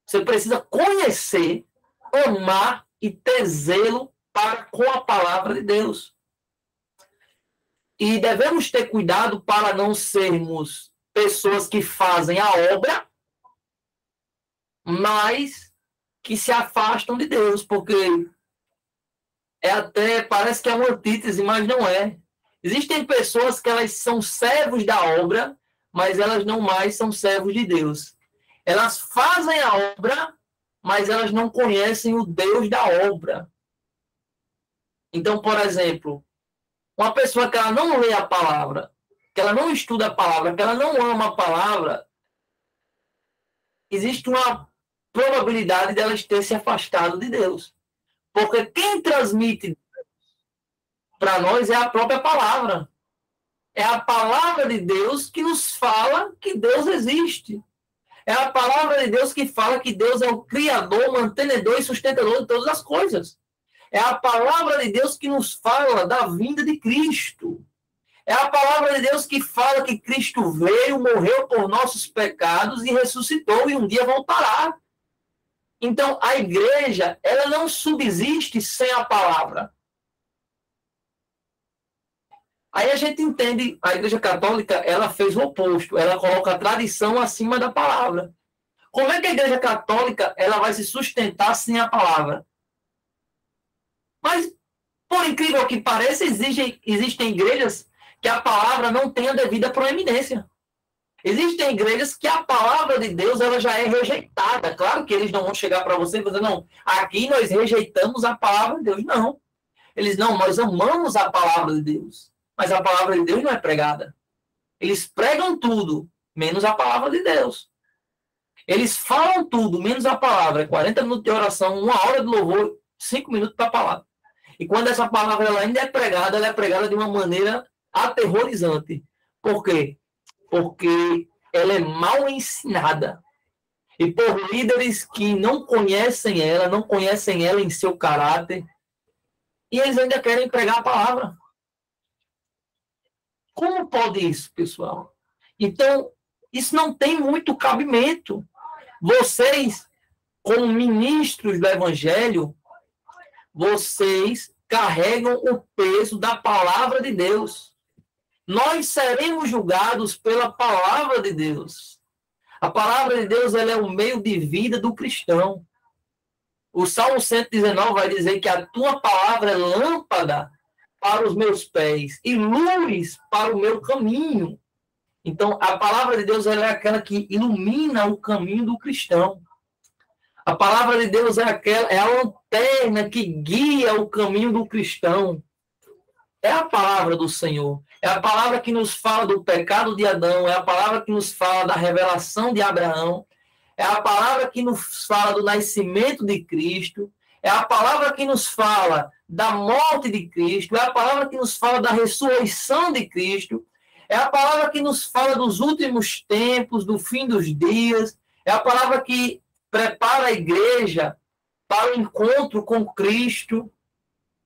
A: Você precisa conhecer, amar e ter zelo para com a palavra de Deus. E devemos ter cuidado para não sermos pessoas que fazem a obra, mas que se afastam de Deus, porque parece que é uma antítese, mas não é. Existem pessoas que elas são servos da obra, mas elas não mais são servos de Deus. Elas fazem a obra, mas elas não conhecem o Deus da obra. Então, por exemplo, uma pessoa que ela não lê a palavra, que ela não estuda a palavra, que ela não ama a palavra, existe uma probabilidade delas ter se afastado de Deus. Porque quem transmite para nós é a própria palavra. É a palavra de Deus que nos fala que Deus existe. É a palavra de Deus que fala que Deus é o Criador, mantenedor e sustentador de todas as coisas. É a palavra de Deus que nos fala da vinda de Cristo. É a palavra de Deus que fala que Cristo veio, morreu por nossos pecados e ressuscitou e um dia voltará. Então, a igreja, ela não subsiste sem a palavra. Aí a gente entende, a Igreja Católica, ela fez o oposto, ela coloca a tradição acima da palavra. Como é que a Igreja Católica ela vai se sustentar sem a palavra? Mas, por incrível que pareça, existem igrejas que a palavra não tem a devida proeminência. Existem igrejas que a palavra de Deus ela já é rejeitada. Claro que eles não vão chegar para você e dizer, não, aqui nós rejeitamos a palavra de Deus. Não. Nós amamos a palavra de Deus. Mas a palavra de Deus não é pregada. Eles pregam tudo, menos a palavra de Deus. Eles falam tudo, menos a palavra. 40 minutos de oração, 1 hora de louvor, 5 minutos para a palavra. E quando essa palavra ela ainda é pregada, ela é pregada de uma maneira aterrorizante. Por quê? Porque ela é mal ensinada. E por líderes que não conhecem ela em seu caráter, e eles ainda querem pregar a palavra. Como pode isso, pessoal? Então, isso não tem muito cabimento. Vocês, como ministros do Evangelho, vocês carregam o peso da palavra de Deus. Nós seremos julgados pela palavra de Deus. A palavra de Deus ela é o meio de vida do cristão. O Salmo 119 vai dizer que a tua palavra é lâmpada para os meus pés e luz para o meu caminho. Então, a palavra de Deus ela é aquela que ilumina o caminho do cristão. A palavra de Deus é a lanterna que guia o caminho do cristão. É a palavra do Senhor. É a palavra que nos fala do pecado de Adão. É a palavra que nos fala da revelação de Abraão. É a palavra que nos fala do nascimento de Cristo. É a palavra que nos fala da morte de Cristo. É a palavra que nos fala da ressurreição de Cristo. É a palavra que nos fala dos últimos tempos, do fim dos dias. É a palavra que prepara a igreja para o encontro com Cristo.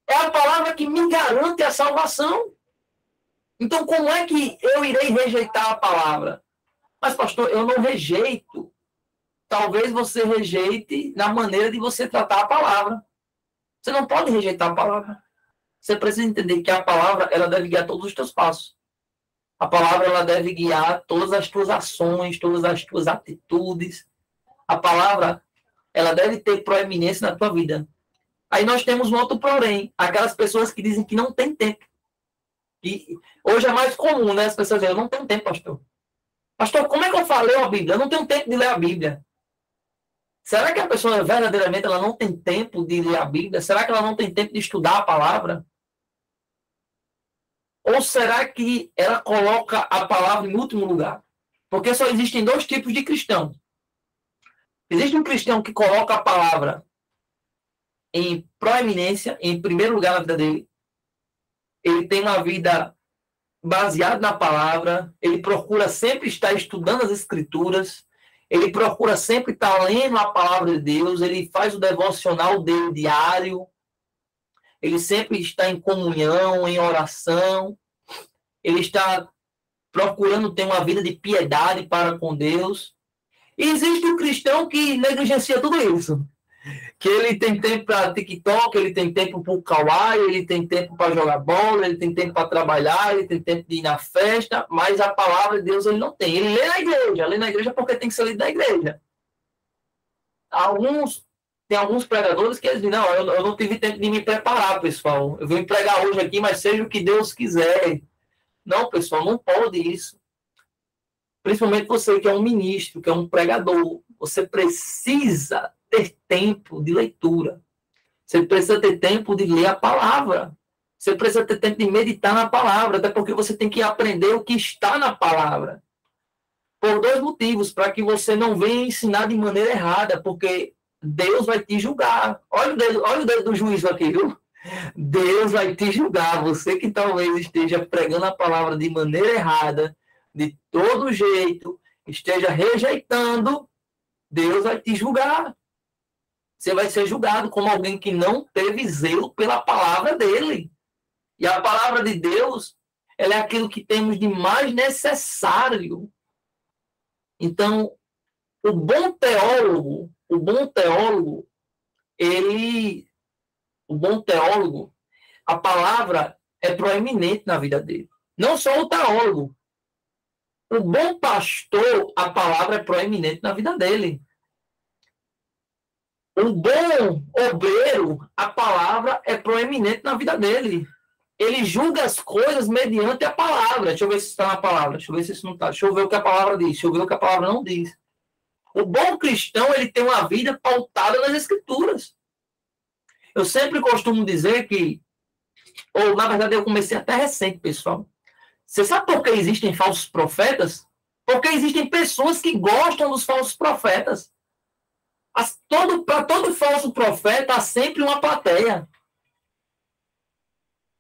A: É a palavra que me garante a salvação. Então, como é que eu irei rejeitar a palavra? Mas, pastor, eu não rejeito. Talvez você rejeite na maneira de você tratar a palavra. Você não pode rejeitar a palavra. Você precisa entender que a palavra, ela deve guiar todos os teus passos. A palavra, ela deve guiar todas as tuas ações, todas as tuas atitudes. A palavra, ela deve ter proeminência na tua vida. Aí nós temos um outro porém. Aquelas pessoas que dizem que não tem tempo. E hoje é mais comum, né? As pessoas dizem, eu não tenho tempo, pastor. Pastor, como é que eu falei a Bíblia? Eu não tenho tempo de ler a Bíblia. Será que a pessoa verdadeiramente ela não tem tempo de ler a Bíblia? Será que ela não tem tempo de estudar a palavra? Ou será que ela coloca a palavra em último lugar? Porque só existem dois tipos de cristão. Existe um cristão que coloca a palavra em proeminência, em primeiro lugar na vida dele. Ele tem uma vida baseada na palavra, ele procura sempre estar estudando as escrituras, ele procura sempre estar lendo a palavra de Deus, ele faz o devocional dele diário, ele sempre está em comunhão, em oração, ele está procurando ter uma vida de piedade para com Deus. E existe o cristão que negligencia tudo isso. Que ele tem tempo para TikTok, ele tem tempo para o Kawaii, ele tem tempo para jogar bola, ele tem tempo para trabalhar, ele tem tempo de ir na festa, mas a palavra de Deus ele não tem. Ele lê na igreja porque tem que ser lido na igreja. Tem alguns pregadores que dizem, não, eu não tive tempo de me preparar, pessoal. Eu vim pregar hoje aqui, mas seja o que Deus quiser. Não, pessoal, não pode isso. Principalmente você que é um ministro, que é um pregador. Você precisa ter tempo de leitura. Você precisa ter tempo de ler a palavra. Você precisa ter tempo de meditar na palavra, até porque você tem que aprender o que está na palavra. Por dois motivos, para que você não venha ensinar de maneira errada, porque Deus vai te julgar. Olha o dedo do juízo aqui, viu? Deus vai te julgar. Você que talvez esteja pregando a palavra de maneira errada, de todo jeito, esteja rejeitando, Deus vai te julgar. Você vai ser julgado como alguém que não teve zelo pela palavra dele. E a palavra de Deus, ela é aquilo que temos de mais necessário. Então, o bom teólogo, a palavra é proeminente na vida dele. Não só o teólogo. O bom pastor, a palavra é proeminente na vida dele. O bom obreiro, a palavra é proeminente na vida dele. Ele julga as coisas mediante a palavra. Deixa eu ver se está na palavra. Deixa eu ver se isso não está. Deixa eu ver o que a palavra diz. Deixa eu ver o que a palavra não diz. O bom cristão, ele tem uma vida pautada nas escrituras. Eu sempre costumo dizer que, ou na verdade eu comecei até recente, pessoal. Você sabe por que existem falsos profetas? Porque existem pessoas que gostam dos falsos profetas. Para todo falso profeta, há sempre uma plateia.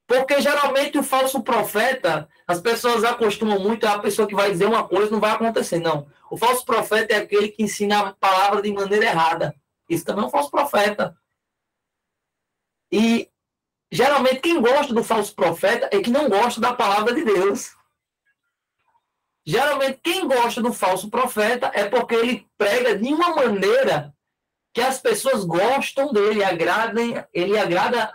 A: Porque geralmente o falso profeta, as pessoas acostumam muito a pessoa que vai dizer uma coisa e não vai acontecer. Não. O falso profeta é aquele que ensina a palavra de maneira errada. Isso também é um falso profeta. E geralmente quem gosta do falso profeta é que não gosta da palavra de Deus. Geralmente quem gosta do falso profeta é porque ele prega de uma maneira que as pessoas gostam dele, ele agrada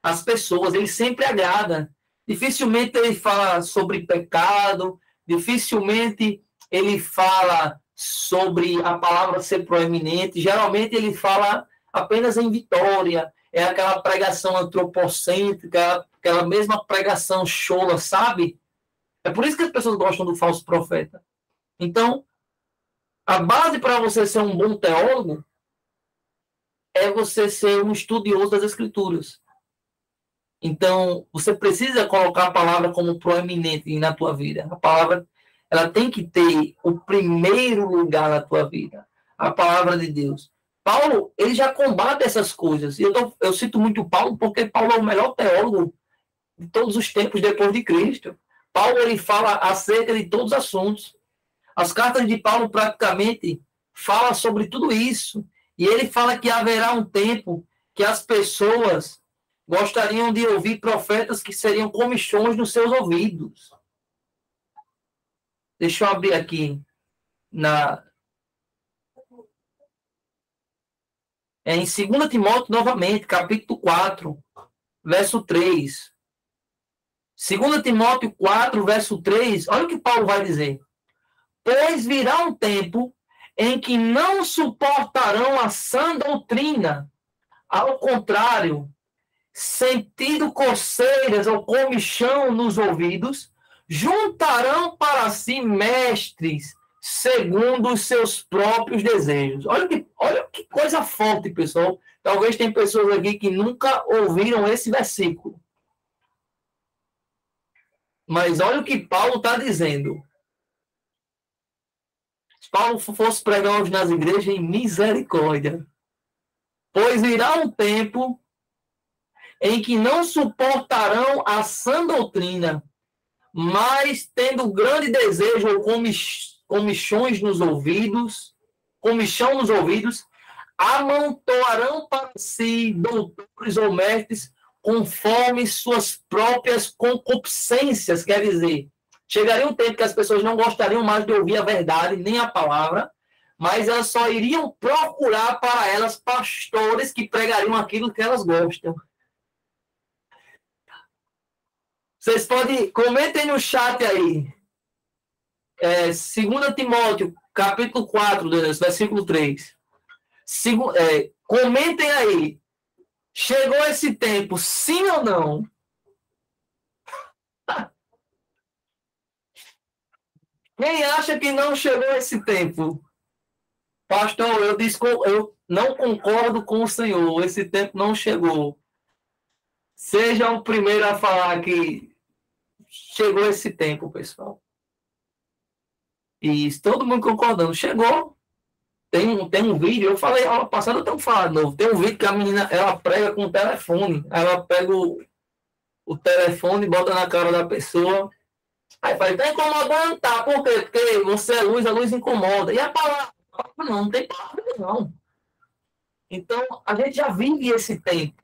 A: as pessoas, ele sempre agrada. Dificilmente ele fala sobre pecado, dificilmente ele fala sobre a palavra ser proeminente, geralmente ele fala apenas em vitória, é aquela pregação antropocêntrica, aquela mesma pregação chola, sabe? É por isso que as pessoas gostam do falso profeta. Então, a base para você ser um bom teólogo é você ser um estudioso das Escrituras. Então, você precisa colocar a palavra como proeminente na tua vida. A palavra, ela tem que ter o primeiro lugar na tua vida. A palavra de Deus. Paulo, ele já combate essas coisas. E eu cito muito Paulo porque Paulo é o melhor teólogo de todos os tempos depois de Cristo. Paulo, ele fala acerca de todos os assuntos. As cartas de Paulo praticamente falam sobre tudo isso. E ele fala que haverá um tempo que as pessoas gostariam de ouvir profetas que seriam comichões nos seus ouvidos. Deixa eu abrir aqui em 2 Timóteo, novamente, capítulo 4, verso 3. 2 Timóteo 4, verso 3, olha o que Paulo vai dizer. Pois virá um tempo em que não suportarão a sã doutrina. Ao contrário, sentindo coceiras ou comichão nos ouvidos, juntarão para si mestres segundo os seus próprios desejos. Olha que coisa forte, pessoal. Talvez tem pessoas aqui que nunca ouviram esse versículo. Mas olha o que Paulo está dizendo. Se Paulo fosse pregar hoje nas igrejas, em misericórdia. Pois virá um tempo em que não suportarão a sã doutrina, mas tendo grande desejo ou comichão nos ouvidos, amontoarão para si doutores ou mestres conforme suas próprias concupiscências, quer dizer, chegaria um tempo que as pessoas não gostariam mais de ouvir a verdade, nem a palavra, mas elas só iriam procurar para elas pastores que pregariam aquilo que elas gostam. Vocês podem, comentem no chat aí. 2 Timóteo, capítulo 4, versículo 3. Comentem aí. Chegou esse tempo, sim ou não? Quem acha que não chegou esse tempo? Pastor, eu não concordo com o Senhor. Esse tempo não chegou. Seja o primeiro a falar que chegou esse tempo, pessoal. E todo mundo concordando. Chegou. Tem um vídeo, eu falei, aula passada, eu tenho que falar de novo. Tem um vídeo que a menina, ela prega com o telefone. Ela pega o telefone, bota na cara da pessoa. Aí fala, tá incomodando? Tá, por quê? Porque você é luz, a luz incomoda. E a palavra? Não tem palavra, não. Então, a gente já vive esse tempo.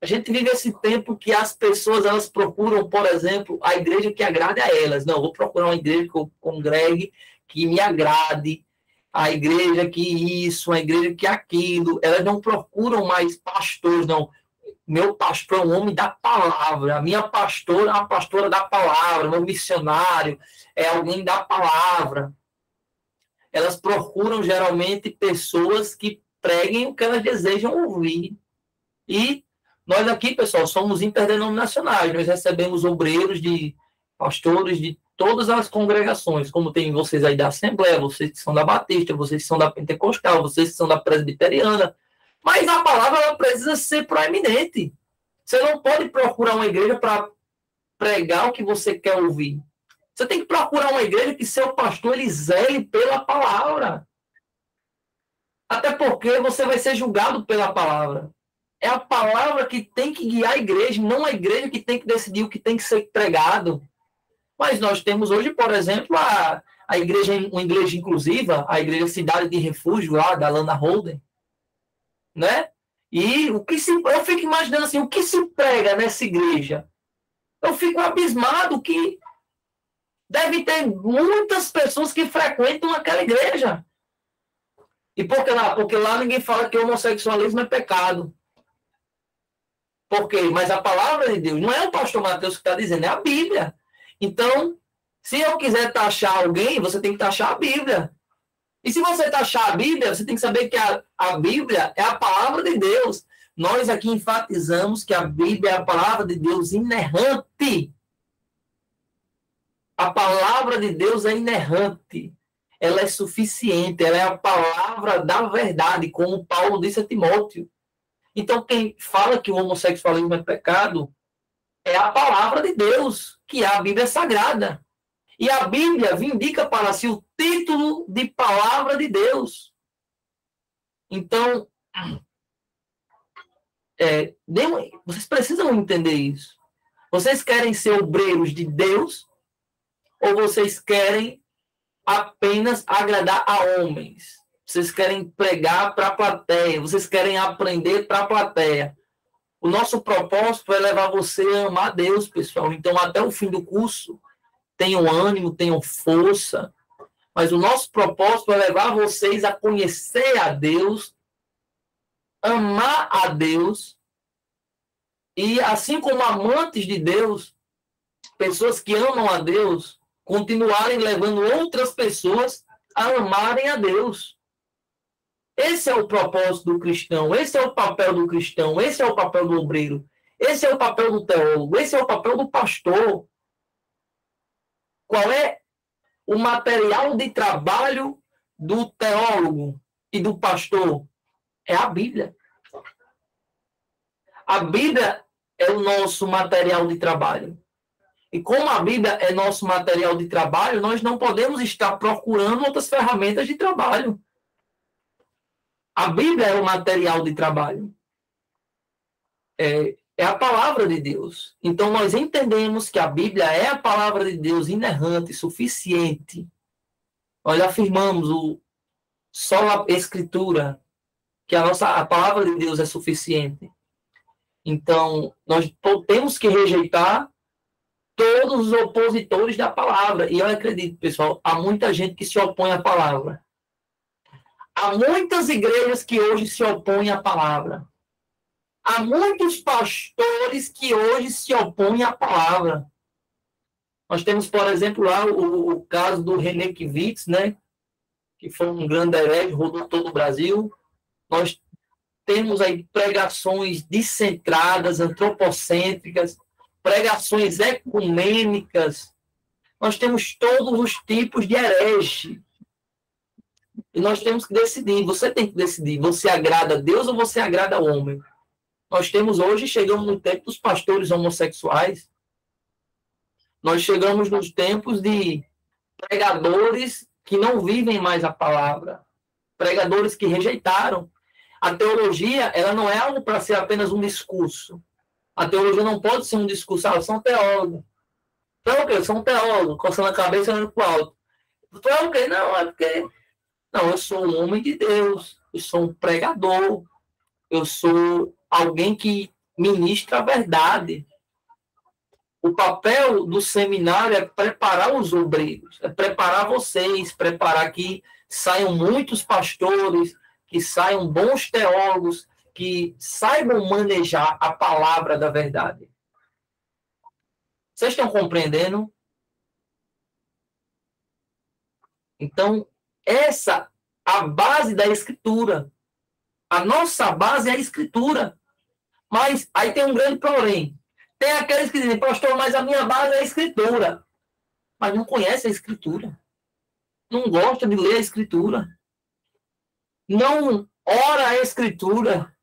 A: A gente vive esse tempo que as pessoas, elas procuram, por exemplo, a igreja que agrade a elas. Não, vou procurar uma igreja que eu congregue, que me agrade, a igreja que isso, a igreja que aquilo. Elas não procuram mais pastores, não. Meu pastor é um homem da palavra, a minha pastora é uma pastora da palavra, meu missionário é alguém da palavra. Elas procuram, geralmente, pessoas que preguem o que elas desejam ouvir. E nós aqui, pessoal, somos interdenominacionais. Nós recebemos obreiros de pastores de todas as congregações, como tem vocês aí da Assembleia, vocês que são da Batista, vocês que são da Pentecostal, vocês que são da Presbiteriana. Mas a palavra ela precisa ser proeminente. Você não pode procurar uma igreja para pregar o que você quer ouvir. Você tem que procurar uma igreja que seu pastor ele zele pela palavra. Até porque você vai ser julgado pela palavra. É a palavra que tem que guiar a igreja, não a igreja que tem que decidir o que tem que ser pregado. Mas nós temos hoje, por exemplo, a igreja, uma igreja inclusiva, a igreja Cidade de Refúgio, lá da Lana Holden, né? E eu fico imaginando assim, o que se prega nessa igreja? Eu fico abismado que deve ter muitas pessoas que frequentam aquela igreja. E por que lá? Porque lá ninguém fala que homossexualismo é pecado. Por quê? Mas a palavra de Deus, não é o pastor Mateus que está dizendo, é a Bíblia. Então, se eu quiser taxar alguém, você tem que taxar a Bíblia. E se você taxar a Bíblia, você tem que saber que a Bíblia é a palavra de Deus. Nós aqui enfatizamos que a Bíblia é a palavra de Deus inerrante. A palavra de Deus é inerrante. Ela é suficiente. Ela é a palavra da verdade, como Paulo disse a Timóteo. Então, quem fala que o homossexualismo é pecado é a palavra de Deus, que é a Bíblia Sagrada. E a Bíblia vindica para si o título de palavra de Deus. Então, vocês precisam entender isso. Vocês querem ser obreiros de Deus ou vocês querem apenas agradar a homens. Vocês querem pregar para a plateia. Vocês querem aprender para a plateia. O nosso propósito é levar você a amar Deus, pessoal. Então, até o fim do curso, tenham ânimo, tenham força. Mas o nosso propósito é levar vocês a conhecer a Deus, amar a Deus, e assim como amantes de Deus, pessoas que amam a Deus, continuarem levando outras pessoas a amarem a Deus. Esse é o propósito do cristão, esse é o papel do cristão, esse é o papel do obreiro, esse é o papel do teólogo, esse é o papel do pastor. Qual é o material de trabalho do teólogo e do pastor? É a Bíblia. A Bíblia é o nosso material de trabalho. E como a Bíblia é nosso material de trabalho, nós não podemos estar procurando outras ferramentas de trabalho. A Bíblia é o material de trabalho. É a palavra de Deus. Então, nós entendemos que a Bíblia é a palavra de Deus inerrante, suficiente. Nós afirmamos só a Escritura, que a palavra de Deus é suficiente. Então, nós temos que rejeitar todos os opositores da palavra. E eu acredito, pessoal, há muita gente que se opõe à palavra. Há muitas igrejas que hoje se opõem à palavra. Há muitos pastores que hoje se opõem à palavra. Nós temos, por exemplo, lá o caso do René Kivitz, né? Que foi um grande herege, rodou todo o Brasil. Nós temos aí pregações descentradas, antropocêntricas, pregações ecumênicas. Nós temos todos os tipos de herege. E nós temos que decidir. Você tem que decidir. Você agrada a Deus ou você agrada ao homem? Nós temos hoje, chegamos no tempo dos pastores homossexuais. Nós chegamos nos tempos de pregadores que não vivem mais a palavra. Pregadores que rejeitaram. A teologia, ela não é algo para ser apenas um discurso. A teologia não pode ser um discurso. Eu sou um teólogo. Então, o quê? Eu sou um teólogo, coçando a cabeça e olhando para o alto. Tu é o quê? Não, é porque... Não, eu sou um homem de Deus. Eu sou um pregador. Eu sou alguém que ministra a verdade. O papel do seminário é preparar os obreiros, é preparar vocês, preparar que saiam muitos pastores, que saiam bons teólogos, que saibam manejar a palavra da verdade. Vocês estão compreendendo? Então, essa é a base da Escritura. A nossa base é a Escritura. Mas aí tem um grande porém. Tem aqueles que dizem, pastor, mas a minha base é a Escritura. Mas não conhece a Escritura. Não gosta de ler a Escritura. Não ora a Escritura.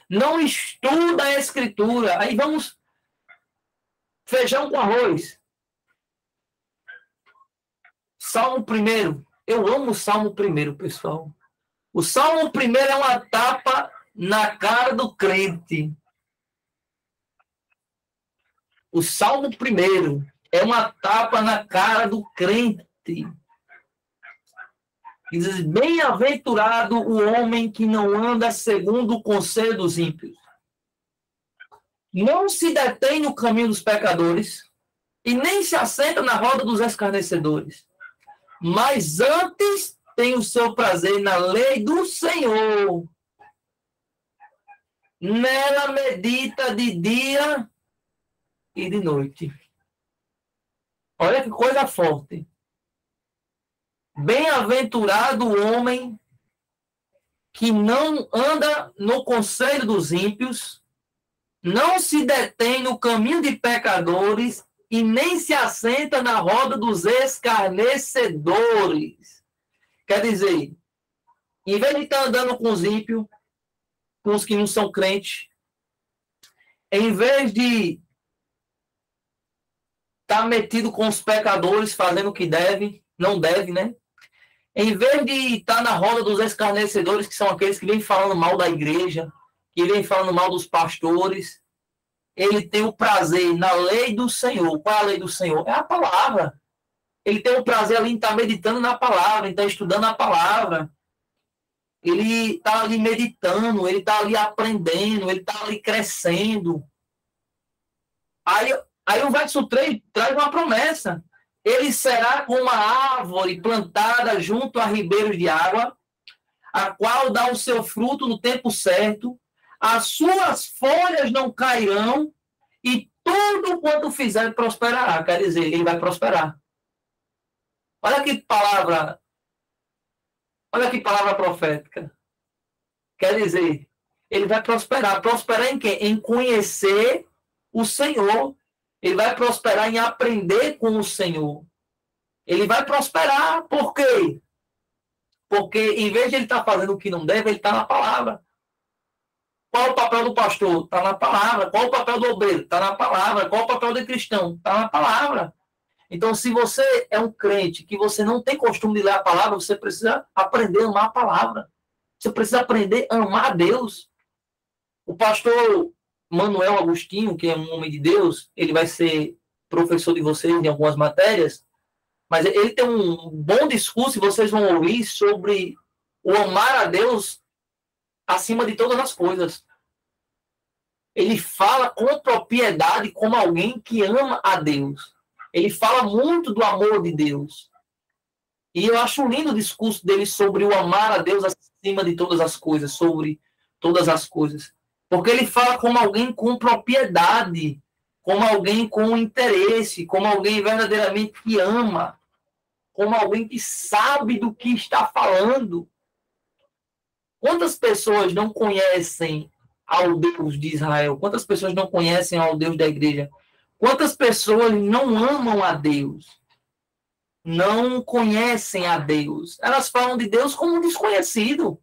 A: Não estuda a Escritura. Aí vamos feijão com arroz. Salmo 1. Eu amo o Salmo 1, pessoal. O Salmo 1 é uma tapa na cara do crente. O Salmo 1 é uma tapa na cara do crente. Diz, bem-aventurado o homem que não anda segundo o conselho dos ímpios. Não se detém no caminho dos pecadores e nem se assenta na roda dos escarnecedores. Mas antes tem o seu prazer na lei do Senhor. Nela medita de dia e de noite. Olha que coisa forte. Bem-aventurado o homem que não anda no conselho dos ímpios, não se detém no caminho de pecadores e nem se assenta na roda dos escarnecedores. Quer dizer, em vez de estar andando com os ímpios, com os que não são crentes, em vez de estar metido com os pecadores, fazendo o que deve, não deve, né? Em vez de estar na roda dos escarnecedores, que são aqueles que vêm falando mal da igreja, que vêm falando mal dos pastores, ele tem o prazer na lei do Senhor. Qual é a lei do Senhor? É a palavra. ele tem o prazer ali em estar meditando na palavra, em estar estudando a palavra. Ele está ali meditando, ele está ali aprendendo, ele está ali crescendo. Aí o verso 3 traz uma promessa. Ele será como uma árvore plantada junto a ribeiros de água, a qual dá o seu fruto no tempo certo, as suas folhas não cairão, e tudo quanto fizer prosperará. Quer dizer, ele vai prosperar. Olha que palavra profética. Quer dizer, ele vai prosperar. Prosperar em quê? Em conhecer o Senhor. Ele vai prosperar em aprender com o Senhor. Ele vai prosperar. Por quê? Porque em vez de ele estar fazendo o que não deve, ele está na palavra. Qual o papel do pastor? Está na palavra. Qual o papel do obreiro? Está na palavra. Qual o papel do cristão? Está na palavra. Então, se você é um crente que você não tem costume de ler a palavra, você precisa aprender a amar a palavra. Você precisa aprender a amar a Deus. O pastor Manuel Agostinho, que é um homem de Deus, ele vai ser professor de vocês em algumas matérias, mas ele tem um bom discurso, e vocês vão ouvir, sobre o amar a Deus acima de todas as coisas. Ele fala com propriedade como alguém que ama a Deus. Ele fala muito do amor de Deus. E eu acho lindo o discurso dele sobre o amar a Deus acima de todas as coisas, sobre todas as coisas. Porque ele fala como alguém com propriedade, como alguém com interesse, como alguém verdadeiramente que ama, como alguém que sabe do que está falando. Quantas pessoas não conhecem ao Deus de Israel? Quantas pessoas não conhecem ao Deus da igreja? Quantas pessoas não amam a Deus? Não conhecem a Deus? Elas falam de Deus como um desconhecido.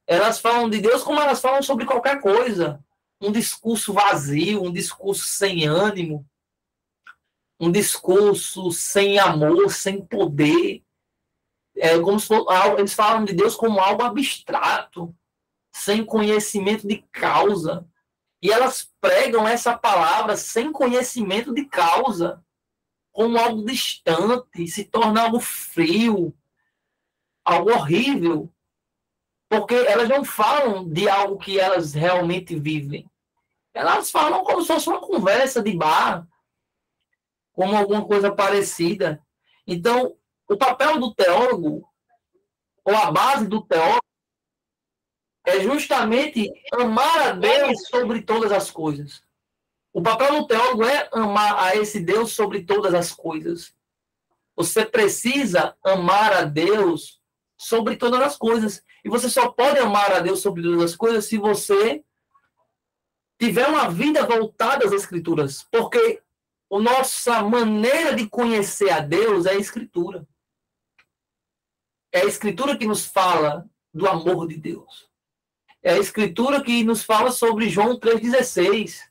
A: Elas falam de Deus como elas falam sobre qualquer coisa. Um discurso vazio, um discurso sem ânimo, um discurso sem amor, sem poder. É como se for, eles falam de Deus como algo abstrato, sem conhecimento de causa. E elas pregam essa palavra sem conhecimento de causa, como algo distante, se torna algo frio, algo horrível. Porque elas não falam de algo que elas realmente vivem. Elas falam como se fosse uma conversa de bar, como alguma coisa parecida. Então, o papel do teólogo, ou a base do teólogo, é justamente amar a Deus sobre todas as coisas. O papel do teólogo é amar a esse Deus sobre todas as coisas. Você precisa amar a Deus sobre todas as coisas. E você só pode amar a Deus sobre todas as coisas se você tiver uma vida voltada às Escrituras. Porque a nossa maneira de conhecer a Deus é a Escritura. É a Escritura que nos fala do amor de Deus. É a Escritura que nos fala sobre João 3,16.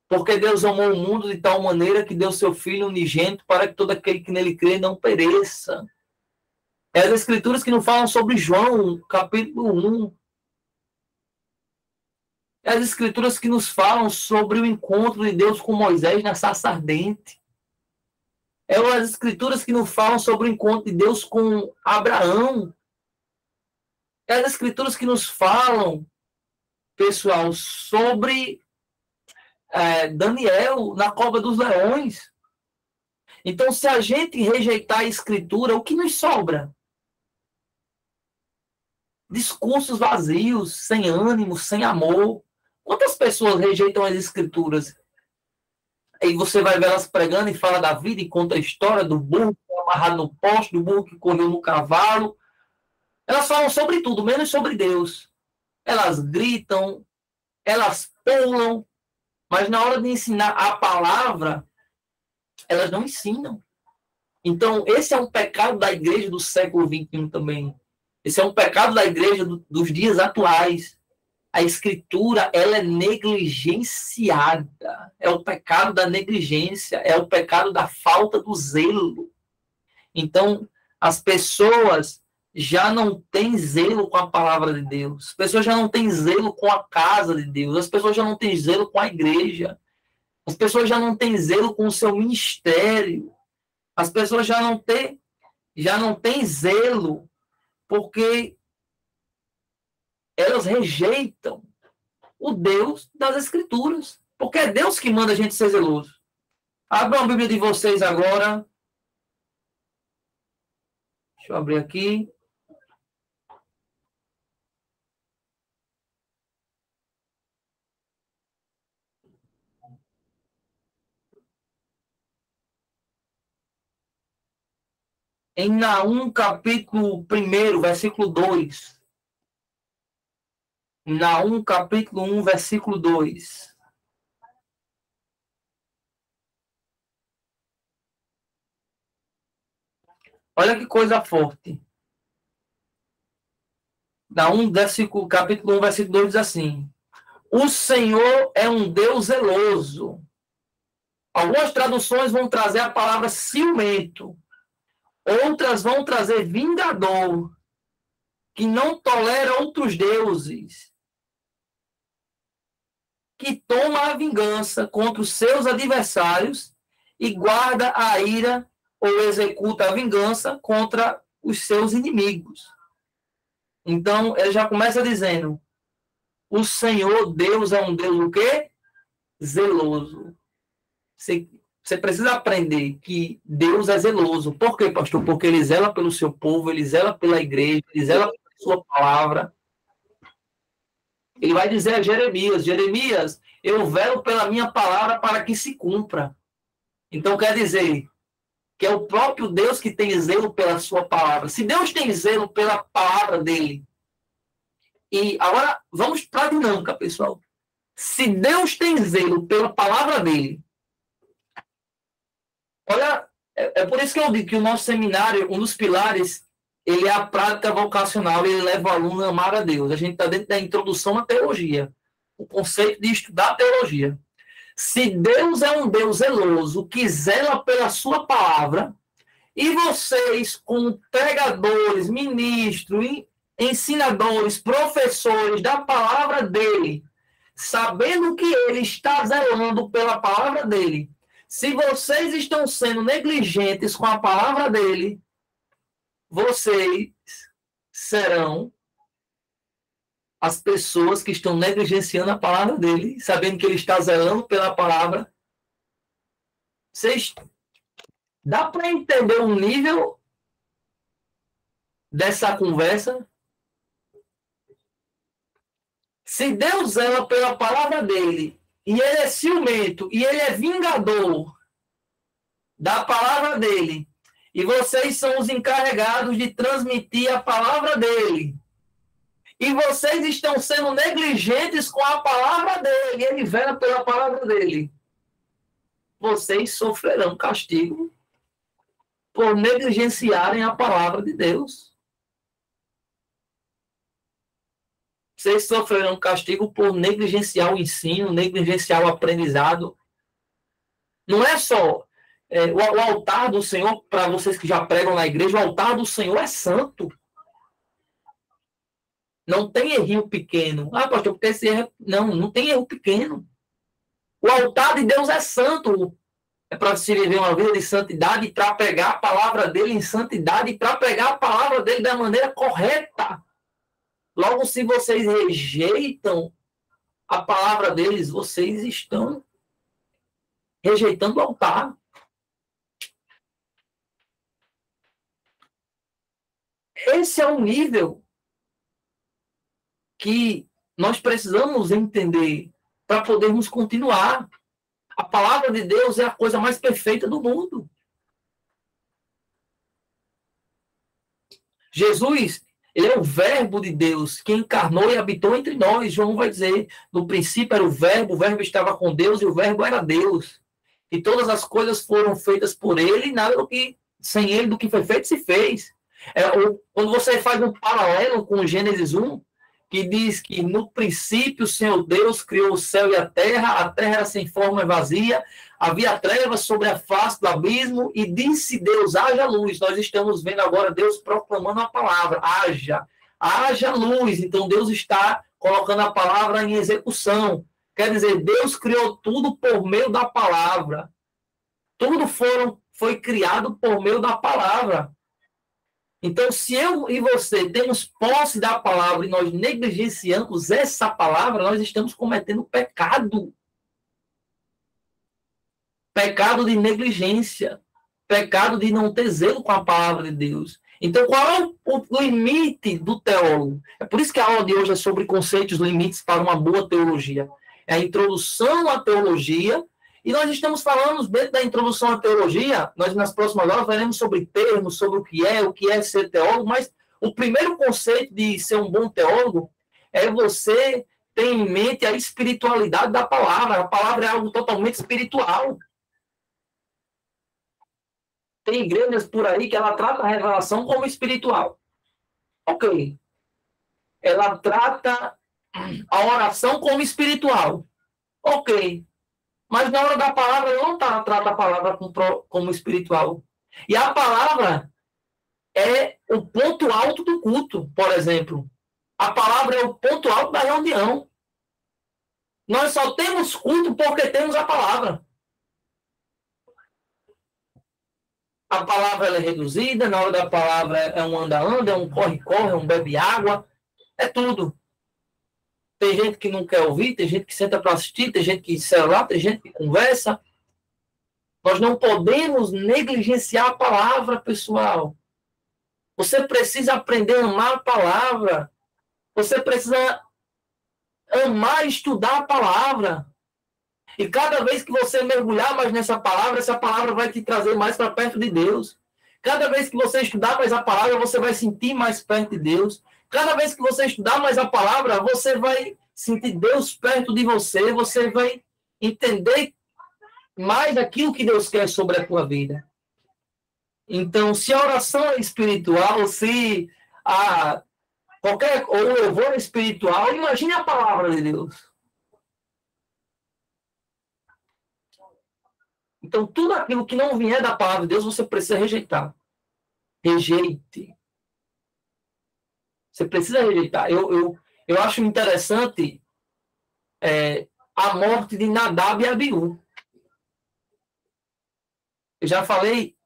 A: Porque Deus amou o mundo de tal maneira que deu seu Filho unigênito para que todo aquele que nele crê não pereça. É as Escrituras que nos falam sobre João, capítulo 1. É as Escrituras que nos falam sobre o encontro de Deus com Moisés na sarça ardente. É as Escrituras que nos falam sobre o encontro de Deus com Abraão. É as Escrituras que nos falam, pessoal, sobre Daniel na cova dos leões. Então, se a gente rejeitar a Escritura, o que nos sobra? Discursos vazios, sem ânimo, sem amor. Quantas pessoas rejeitam as Escrituras? Aí você vai ver elas pregando e fala da vida e conta a história do burro que foi amarrado no poste, do burro que correu no cavalo. Elas falam sobre tudo, menos sobre Deus. Elas gritam, elas pulam, mas na hora de ensinar a palavra, elas não ensinam. Então, esse é um pecado da igreja do século XXI também. Esse é um pecado da igreja dos dias atuais. A Escritura, ela é negligenciada. É o pecado da negligência, é o pecado da falta do zelo. Então, as pessoas já não têm zelo com a palavra de Deus. As pessoas já não têm zelo com a casa de Deus. As pessoas já não têm zelo com a igreja. As pessoas já não têm zelo com o seu ministério. As pessoas já não têm zelo, porque elas rejeitam o Deus das Escrituras. Porque é Deus que manda a gente ser zeloso. Abram a Bíblia de vocês agora. Deixa eu abrir aqui. Em Naum, capítulo 1, versículo 2. Naum, capítulo 1, versículo 2. Olha que coisa forte. Naum, capítulo 1, versículo 2 diz assim: o Senhor é um Deus zeloso. Algumas traduções vão trazer a palavra ciumento. Outras vão trazer vingador, que não tolera outros deuses, que toma a vingança contra os seus adversários e guarda a ira ou executa a vingança contra os seus inimigos. Então, ele já começa dizendo: o Senhor Deus é um Deus o quê? Zeloso. Você precisa aprender que Deus é zeloso. Por quê, pastor? Porque ele zela pelo seu povo, ele zela pela igreja, ele zela pela sua palavra. Ele vai dizer a Jeremias: Jeremias, eu velo pela minha palavra para que se cumpra. Então, quer dizer que é o próprio Deus que tem zelo pela sua palavra. Se Deus tem zelo pela palavra dele, e agora vamos para a dinâmica, pessoal. Se Deus tem zelo pela palavra dele, olha, é por isso que eu digo que o nosso seminário, um dos pilares, ele é a prática vocacional, ele leva o aluno a amar a Deus. A gente está dentro da introdução à teologia, o conceito de estudar a teologia. Se Deus é um Deus zeloso, que zela pela sua palavra, e vocês, como pregadores, ministros, ensinadores, professores da palavra dele, sabendo que ele está zelando pela palavra dele, se vocês estão sendo negligentes com a palavra dele, vocês serão as pessoas que estão negligenciando a palavra dele, sabendo que ele está zelando pela palavra. Vocês dá para entender o nível dessa conversa? Se Deus zela pela palavra dele, e ele é ciumento, e ele é vingador da palavra dele, e vocês são os encarregados de transmitir a palavra dele, e vocês estão sendo negligentes com a palavra dele, e ele vela pela palavra dele, vocês sofrerão castigo por negligenciarem a palavra de Deus. Vocês sofrerão castigo por negligenciar o ensino, negligenciar o aprendizado. Não é só o altar do Senhor, para vocês que já pregam na igreja, o altar do Senhor é santo. Não tem errinho pequeno. Ah, pastor, porque esse erro... Não tem erro pequeno. O altar de Deus é santo. É para se viver uma vida de santidade, para pregar a palavra dele em santidade, para pregar a palavra dele da maneira correta. Logo, se vocês rejeitam a palavra deles, vocês estão rejeitando o altar. Esse é o nível que nós precisamos entender para podermos continuar. A palavra de Deus é a coisa mais perfeita do mundo. Jesus, ele é o verbo de Deus que encarnou e habitou entre nós. João vai dizer, no princípio era o verbo estava com Deus e o verbo era Deus. E todas as coisas foram feitas por ele e nada do que, sem ele do que foi feito se fez. Quando você faz um paralelo com Gênesis 1, que diz que no princípio o Senhor Deus criou o céu e a terra era sem forma e vazia, havia trevas sobre a face do abismo, e disse Deus, haja luz. Nós estamos vendo agora Deus proclamando a palavra, haja luz. Então Deus está colocando a palavra em execução. Quer dizer, Deus criou tudo por meio da palavra. Tudo foi criado por meio da palavra. Então, se eu e você temos posse da palavra e nós negligenciamos essa palavra, nós estamos cometendo pecado. Pecado de negligência. Pecado de não ter zelo com a palavra de Deus. Então, qual é o limite do teólogo? É por isso que a aula de hoje é sobre conceitos, limites para uma boa teologia. É a introdução à teologia. E nós estamos falando, dentro da introdução à teologia, nós nas próximas aulas falaremos sobre termos, sobre o que é ser teólogo, mas o primeiro conceito de ser um bom teólogo é você ter em mente a espiritualidade da palavra. A palavra é algo totalmente espiritual. Tem igrejas por aí que ela trata a revelação como espiritual. Ok. Ela trata a oração como espiritual. Ok. Mas na hora da palavra, ela não trata a palavra como espiritual. E a palavra é o ponto alto do culto, por exemplo. A palavra é o ponto alto da reunião. Nós só temos culto porque temos a palavra. A palavra ela é reduzida, na hora da palavra é um anda-anda, é um corre-corre, é um bebe-água, é tudo. Tem gente que não quer ouvir, tem gente que senta para assistir, tem gente que celular, tem gente que conversa. Nós não podemos negligenciar a palavra, pessoal. Você precisa aprender a amar a palavra. Você precisa amar e estudar a palavra. E cada vez que você mergulhar mais nessa palavra, essa palavra vai te trazer mais para perto de Deus. Cada vez que você estudar mais a palavra, você vai sentir mais perto de Deus. Cada vez que você estudar mais a palavra, você vai sentir Deus perto de você, você vai entender mais aquilo que Deus quer sobre a tua vida. Então, se a oração é espiritual, se o louvor é espiritual, imagine a palavra de Deus. Então, tudo aquilo que não vier da palavra de Deus, você precisa rejeitar. Rejeite. Você precisa rejeitar. Eu acho interessante a morte de Nadab e Abiú. Eu já falei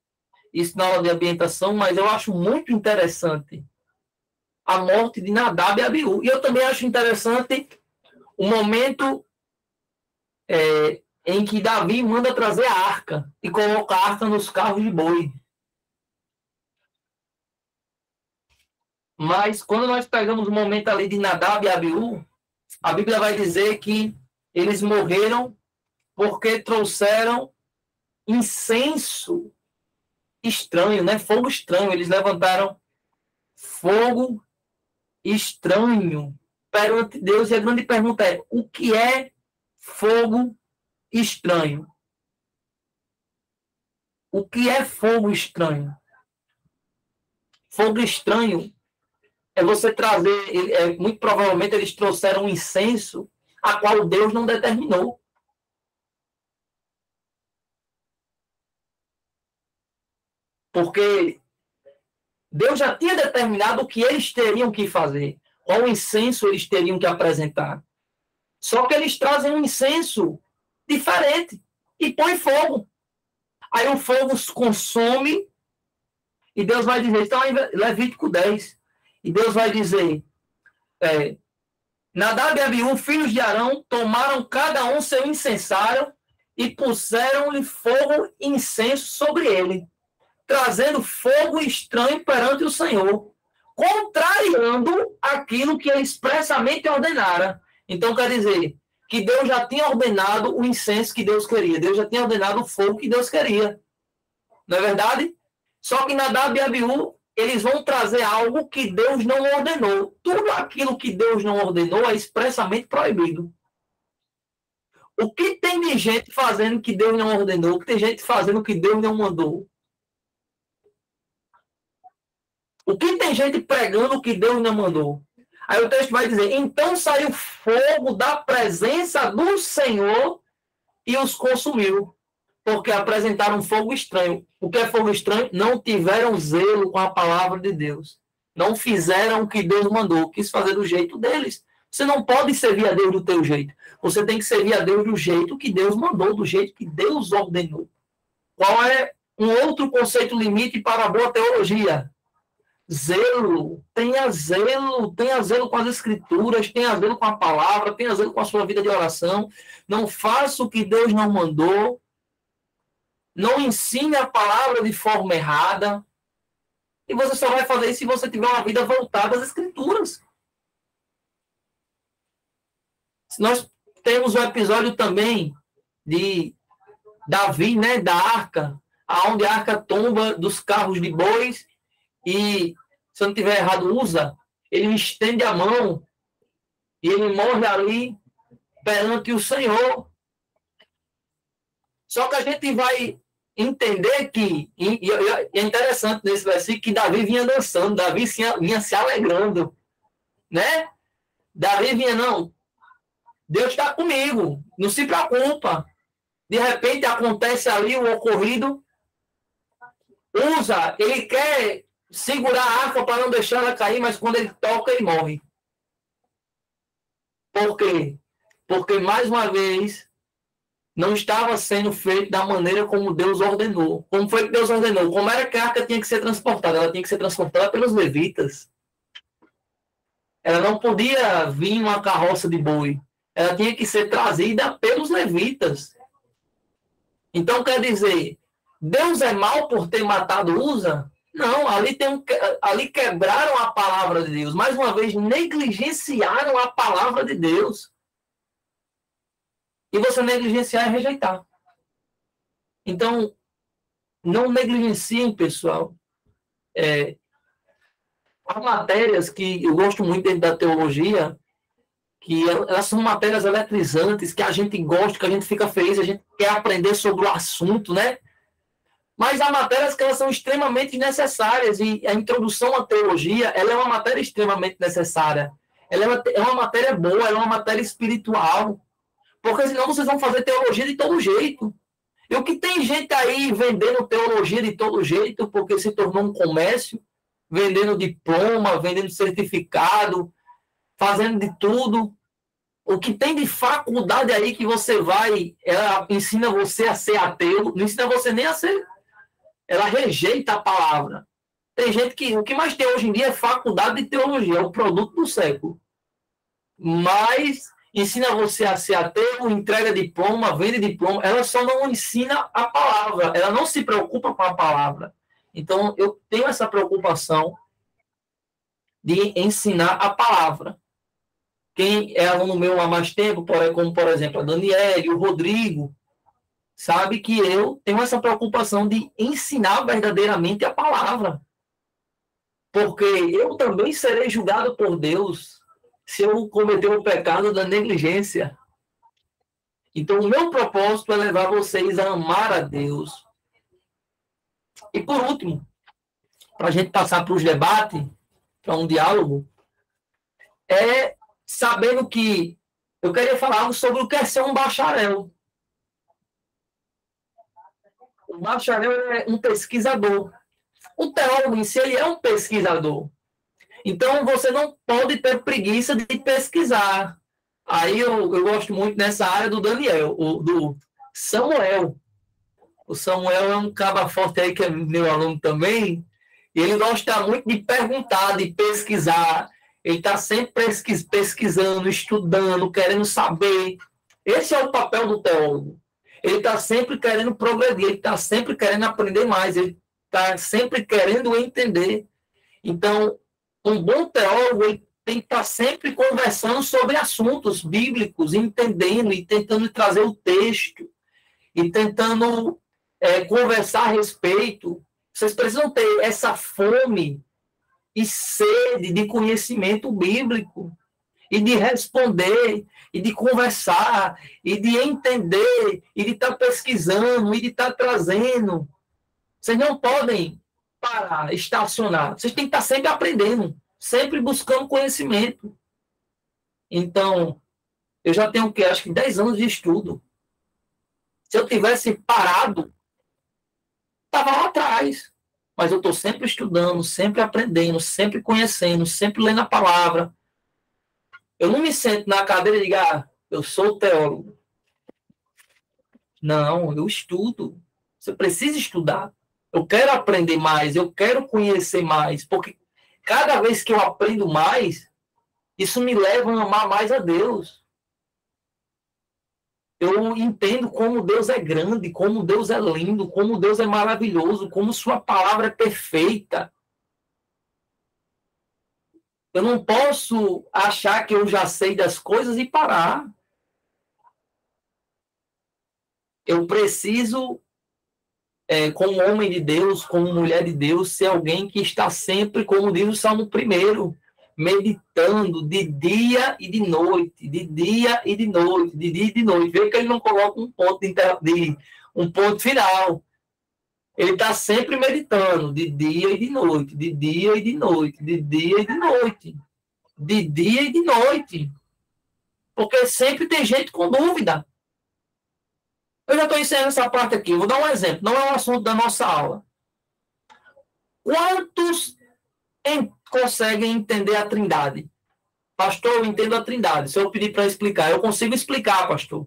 A: isso na aula de ambientação, mas eu acho muito interessante a morte de Nadab e Abiú. E eu também acho interessante o momento em que Davi manda trazer a arca e coloca a arca nos carros de boi. Mas quando nós pegamos o momento ali de Nadab e Abiú, a Bíblia vai dizer que eles morreram porque trouxeram incenso estranho, né? Fogo estranho. Eles levantaram fogo estranho perante Deus. E a grande pergunta é: o que é fogo estranho? O que é fogo estranho? Fogo estranho é você trazer, muito provavelmente eles trouxeram um incenso a qual Deus não determinou. Porque Deus já tinha determinado o que eles teriam que fazer, qual incenso eles teriam que apresentar. Só que eles trazem um incenso diferente e põe fogo. Aí o fogo consome e Deus vai dizer, então Levítico 10, e Deus vai dizer, Nadab e Abiú, filhos de Arão, tomaram cada um seu incensário e puseram-lhe fogo e incenso sobre ele, trazendo fogo estranho perante o Senhor, contrariando aquilo que ele expressamente ordenara. Então, quer dizer, que Deus já tinha ordenado o incenso que Deus queria, Deus já tinha ordenado o fogo que Deus queria. Não é verdade? Só que Nadab e Abiú, eles vão trazer algo que Deus não ordenou. Tudo aquilo que Deus não ordenou é expressamente proibido. O que tem de gente fazendo que Deus não ordenou? O que tem gente fazendo que Deus não mandou? O que tem gente pregando que Deus não mandou? Aí o texto vai dizer, então saiu fogo da presença do Senhor e os consumiu, porque apresentaram fogo estranho. O que é fogo estranho? Não tiveram zelo com a palavra de Deus. Não fizeram o que Deus mandou, quis fazer do jeito deles. Você não pode servir a Deus do teu jeito. Você tem que servir a Deus do jeito que Deus mandou, do jeito que Deus ordenou. Qual é Um outro conceito limite para a boa teologia. Zelo. Tenha zelo com as escrituras, tenha zelo com a palavra, tenha zelo com a sua vida de oração. Não faça o que Deus não mandou. Não ensine a palavra de forma errada. E você só vai fazer isso se você tiver uma vida voltada às escrituras. Nós temos um episódio também de Davi, né, da arca, aonde a arca tomba dos carros de bois e, se eu não estiver errado, Usa, ele estende a mão e ele morre ali perante o Senhor. Só que a gente vai entender que, e é interessante nesse versículo, que Davi vinha dançando, Davi vinha se alegrando, né? Davi vinha, não, Deus está comigo, não se preocupa. De repente acontece ali o ocorrido, Usa, ele quer segurar a arca para não deixar ela cair, mas quando ele toca, ele morre. Por quê? Porque, mais uma vez, não estava sendo feito da maneira como Deus ordenou. Como foi que Deus ordenou? Como era que a arca tinha que ser transportada? Ela tinha que ser transportada pelos levitas. Ela não podia vir uma carroça de boi. Ela tinha que ser trazida pelos levitas. Então, quer dizer, Deus é mau por ter matado Uza? Não, ali quebraram a palavra de Deus. Mais uma vez, negligenciaram a palavra de Deus. E você negligenciar é rejeitar. Então, não negligenciem, pessoal. Há matérias que eu gosto muito dentro da teologia, que elas são matérias eletrizantes, que a gente gosta, que a gente fica feliz, a gente quer aprender sobre o assunto, né? Mas há matérias que elas são extremamente necessárias, e a introdução à teologia, ela é uma matéria extremamente necessária. Ela é uma matéria boa, ela é uma matéria espiritual, porque senão vocês vão fazer teologia de todo jeito. E o que tem gente aí vendendo teologia de todo jeito, porque se tornou um comércio, vendendo diploma, vendendo certificado, fazendo de tudo. O que tem de faculdade aí que você vai, ela ensina você a ser ateu, não ensina você nem a ser, ela rejeita a palavra. Tem gente que, o que mais tem hoje em dia é faculdade de teologia, é o produto do século. Mas ensina você a ser ateu, entrega diploma, vende diploma, ela só não ensina a palavra, ela não se preocupa com a palavra. Então, eu tenho essa preocupação de ensinar a palavra. Quem é aluno meu há mais tempo, como, por exemplo, a Daniela e o Rodrigo, sabe que eu tenho essa preocupação de ensinar verdadeiramente a palavra. Porque eu também serei julgado por Deus se eu cometer o pecado da negligência. Então, o meu propósito é levar vocês a amar a Deus. E, por último, para a gente passar para os debates, para um diálogo, é sabendo que eu queria falar algo sobre o que é ser um bacharel. O bacharel é um pesquisador. O teólogo em si, ele é um pesquisador. Então, você não pode ter preguiça de pesquisar. Aí eu gosto muito nessa área do Daniel, do Samuel. O Samuel é um caba forte aí, que é meu aluno também, e ele gosta muito de perguntar, de pesquisar. Ele está sempre pesquisando, estudando, querendo saber. Esse é o papel do teólogo. Ele está sempre querendo progredir, ele está sempre querendo aprender mais, ele está sempre querendo entender. Então, um bom teólogo, ele tem que estar sempre conversando sobre assuntos bíblicos, entendendo e tentando trazer o texto, e tentando conversar a respeito. Vocês precisam ter essa fome e sede de conhecimento bíblico, e de responder, e de conversar, e de entender, e de estar pesquisando, e de estar trazendo. Vocês não podem parar, estacionar. Vocês têm que estar sempre aprendendo, sempre buscando conhecimento. Então, eu já tenho, acho que 10 anos de estudo. Se eu tivesse parado, estava lá atrás. Mas eu estou sempre estudando, sempre aprendendo, sempre conhecendo, sempre lendo a palavra. Eu não me sento na cadeira e digo, eu sou teólogo. Não, eu estudo. Você precisa estudar. Eu quero aprender mais, eu quero conhecer mais, porque cada vez que eu aprendo mais, isso me leva a amar mais a Deus. Eu entendo como Deus é grande, como Deus é lindo, como Deus é maravilhoso, como sua palavra é perfeita. Eu não posso achar que eu já sei das coisas e parar. Eu preciso, como homem de Deus, como mulher de Deus, ser alguém que está sempre, como diz o Salmo 1, meditando de dia e de noite, de dia e de noite, de dia e de noite. Vê que ele não coloca um ponto final. Ele está sempre meditando de dia e de noite, de dia e de noite, de dia e de noite, de dia e de noite. Porque sempre tem gente com dúvida. Eu já estou ensinando essa parte aqui. Vou dar um exemplo. Não é um assunto da nossa aula. Quantos conseguem entender a Trindade? Pastor, eu entendo a Trindade. Se eu pedir para explicar, eu consigo explicar, pastor.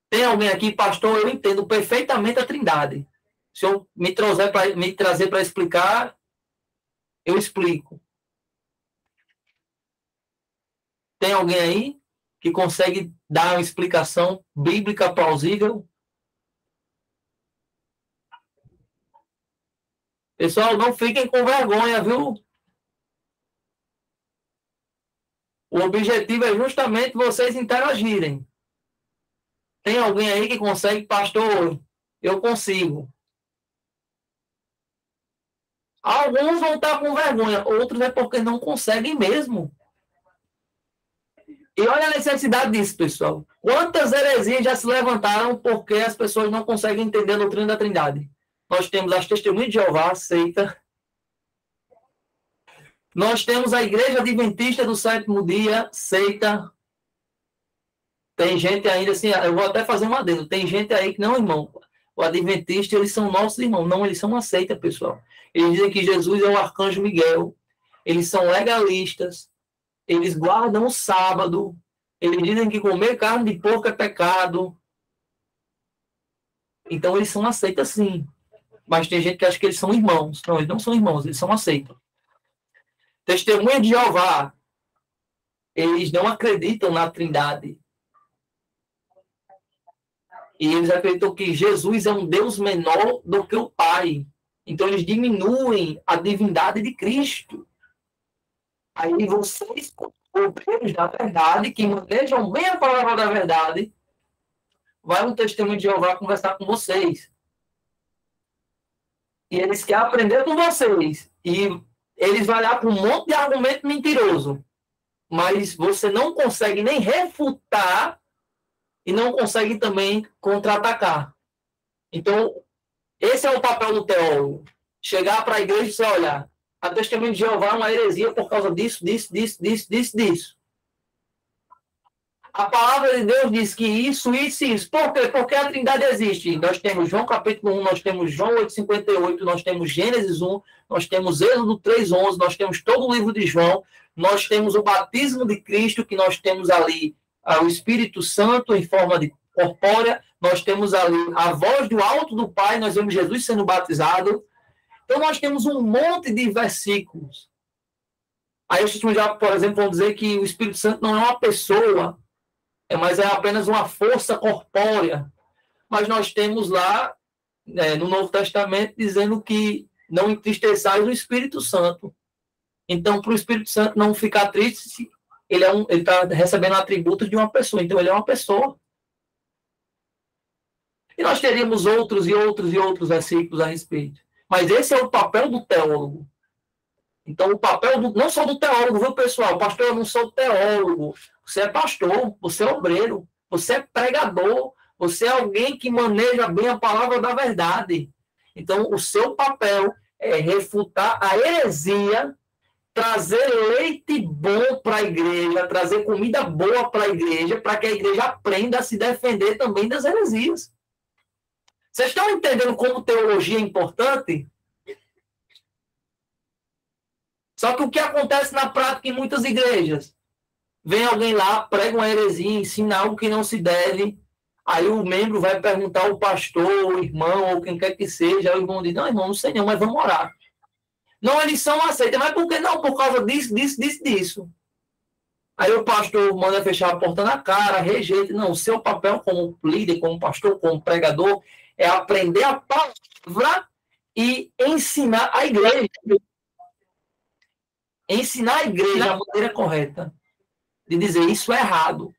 A: Tem alguém aqui, pastor, eu entendo perfeitamente a Trindade. Se eu me trazer para explicar, eu explico. Tem alguém aí que consegue dar uma explicação bíblica plausível? Pessoal, não fiquem com vergonha, viu? O objetivo é justamente vocês interagirem. Tem alguém aí que consegue, pastor? Eu consigo. Alguns vão estar com vergonha, outros é porque não conseguem mesmo. E olha a necessidade disso, pessoal. Quantas heresias já se levantaram porque as pessoas não conseguem entender a doutrina da Trindade? Nós temos as Testemunhas de Jeová, seita. Nós temos a Igreja Adventista do Sétimo Dia, seita. Tem gente ainda assim, eu vou até fazer um adendo. Tem gente aí que não, irmão. O Adventista, eles são nossos irmãos. Não, eles são uma seita, pessoal. Eles dizem que Jesus é o Arcanjo Miguel. Eles são legalistas. Eles guardam o sábado. Eles dizem que comer carne de porco é pecado. Então, eles são uma seita, sim. Mas tem gente que acha que eles são irmãos. Não, eles não são irmãos, eles são uma seita. Testemunha de Jeová, eles não acreditam na Trindade. E eles acreditam que Jesus é um Deus menor do que o Pai. Então, eles diminuem a divindade de Cristo. Aí vocês, obreiros da verdade, que manejam bem a palavra da verdade, vai um testemunho de Jeová conversar com vocês. E eles querem aprender com vocês. E eles vão olhar para um monte de argumento mentiroso. Mas você não consegue nem refutar e não consegue também contra-atacar. Então, esse é o papel do teólogo. Chegar para a igreja e dizer, olha, a Testemunha de Jeová é uma heresia por causa disso. A palavra de Deus diz que isso. Por quê? Porque a Trindade existe. Nós temos João capítulo 1, nós temos João 8,58, nós temos Gênesis 1, nós temos Êxodo 3,11, nós temos todo o livro de João, nós temos o batismo de Cristo, que nós temos ali o Espírito Santo em forma de corpórea, nós temos ali a voz do alto do Pai, nós vemos Jesus sendo batizado. Então, nós temos um monte de versículos. Aí, os testemunhos já, por exemplo, vão dizer que o Espírito Santo não é uma pessoa, mas é apenas uma força corpórea. Mas nós temos lá, no Novo Testamento, dizendo que não entristeçais o Espírito Santo. Então, para o Espírito Santo não ficar triste, ele está recebendo atributos de uma pessoa. Então, ele é uma pessoa. E nós teríamos outros e outros e outros versículos a respeito. Mas esse é o papel do teólogo. Então, o papel não só do teólogo, viu, pessoal? Pastor, eu não sou teólogo. Você é pastor, você é obreiro, você é pregador, você é alguém que maneja bem a palavra da verdade. Então, o seu papel é refutar a heresia, trazer leite bom para a igreja, trazer comida boa para a igreja, para que a igreja aprenda a se defender também das heresias. Vocês estão entendendo como teologia é importante? Só que o que acontece na prática em muitas igrejas? Vem alguém lá, prega uma heresia, ensina algo que não se deve, Aí o membro vai perguntar ao pastor, o irmão, ou quem quer que seja, aí o irmão diz, não, irmão, não sei não, mas vamos orar. Não, eles são aceitos. Mas por que não? Por causa disso. Aí o pastor manda fechar a porta na cara, rejeita. Não, o seu papel como líder, como pastor, como pregador, é aprender a palavra e ensinar a igreja. Ensinar a igreja a maneira correta. De dizer, isso é errado.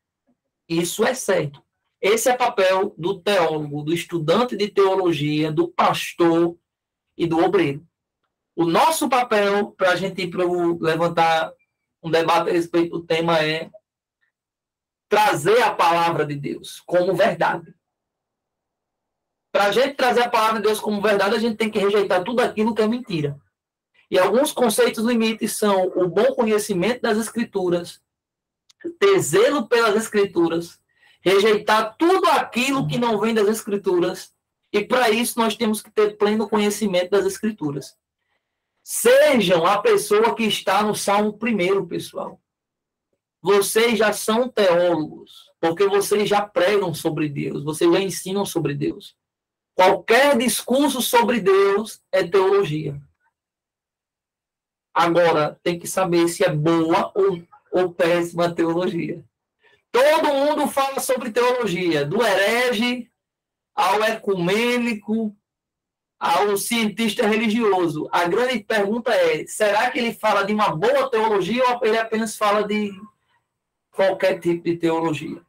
A: Isso é certo. Esse é o papel do teólogo, do estudante de teologia, do pastor e do obreiro. O nosso papel, para a gente levantar um debate a respeito do tema, é trazer a palavra de Deus como verdade. Para a gente trazer a palavra de Deus como verdade, a gente tem que rejeitar tudo aquilo que é mentira. E alguns conceitos limites são o bom conhecimento das Escrituras, ter zelo pelas Escrituras, rejeitar tudo aquilo que não vem das Escrituras, e para isso nós temos que ter pleno conhecimento das Escrituras. Sejam a pessoa que está no Salmo 1, pessoal. Vocês já são teólogos, porque vocês já pregam sobre Deus, vocês já ensinam sobre Deus. Qualquer discurso sobre Deus é teologia. Agora, tem que saber se é boa ou péssima teologia. Todo mundo fala sobre teologia, do herege ao ecumênico, ao cientista religioso. A grande pergunta é, será que ele fala de uma boa teologia ou ele apenas fala de qualquer tipo de teologia?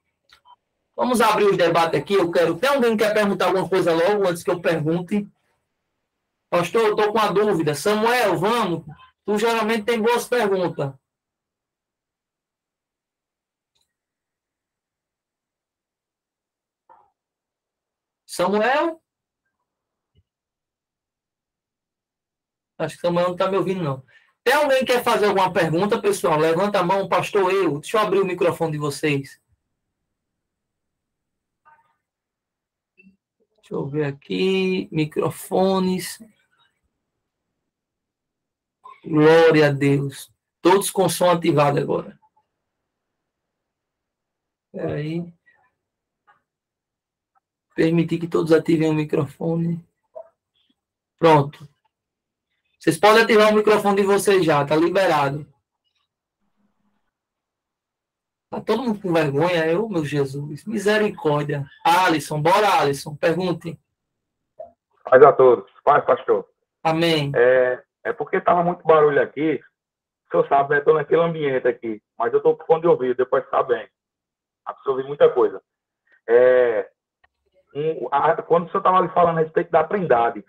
A: Vamos abrir os debates aqui. Tem alguém que quer perguntar alguma coisa logo, antes que eu pergunte? Pastor, eu estou com uma dúvida. Samuel, vamos. Tu geralmente tem boas perguntas. Samuel? Acho que Samuel não está me ouvindo, não. Tem alguém que quer fazer alguma pergunta, pessoal? Levanta a mão, pastor, eu. Deixa eu abrir o microfone de vocês. Deixa eu ver aqui. Microfones. Glória a Deus. Todos com som ativado agora. Espera aí. Permitir que todos ativem o microfone. Pronto. Vocês podem ativar o microfone de vocês já, tá liberado. Tá todo mundo com vergonha? Eu, meu Jesus. Misericórdia. Alisson, bora, Alisson. Pergunte.
C: Paz a todos. Paz, pastor.
A: Amém.
C: É porque estava muito barulho aqui. O senhor sabe, né? Estou naquele ambiente aqui. Mas eu estou com fone de ouvido, depois está bem. Absorvi muita coisa. Quando o senhor estava ali falando a respeito da Trindade,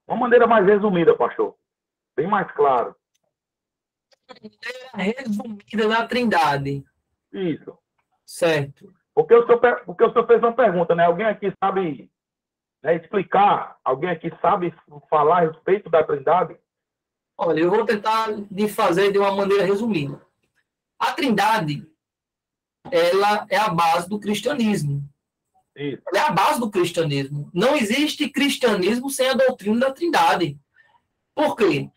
C: uma maneira mais resumida, pastor. Bem mais claro.
A: Resumida da Trindade.
C: Isso.
A: Certo.
C: Porque o senhor fez uma pergunta, né? Alguém aqui sabe, né, explicar? Alguém aqui sabe falar a respeito da Trindade?
A: Olha, eu vou tentar fazer de uma maneira resumida. A Trindade, ela é a base do cristianismo.
C: Isso.
A: Ela é a base do cristianismo. Não existe cristianismo sem a doutrina da Trindade. Por quê?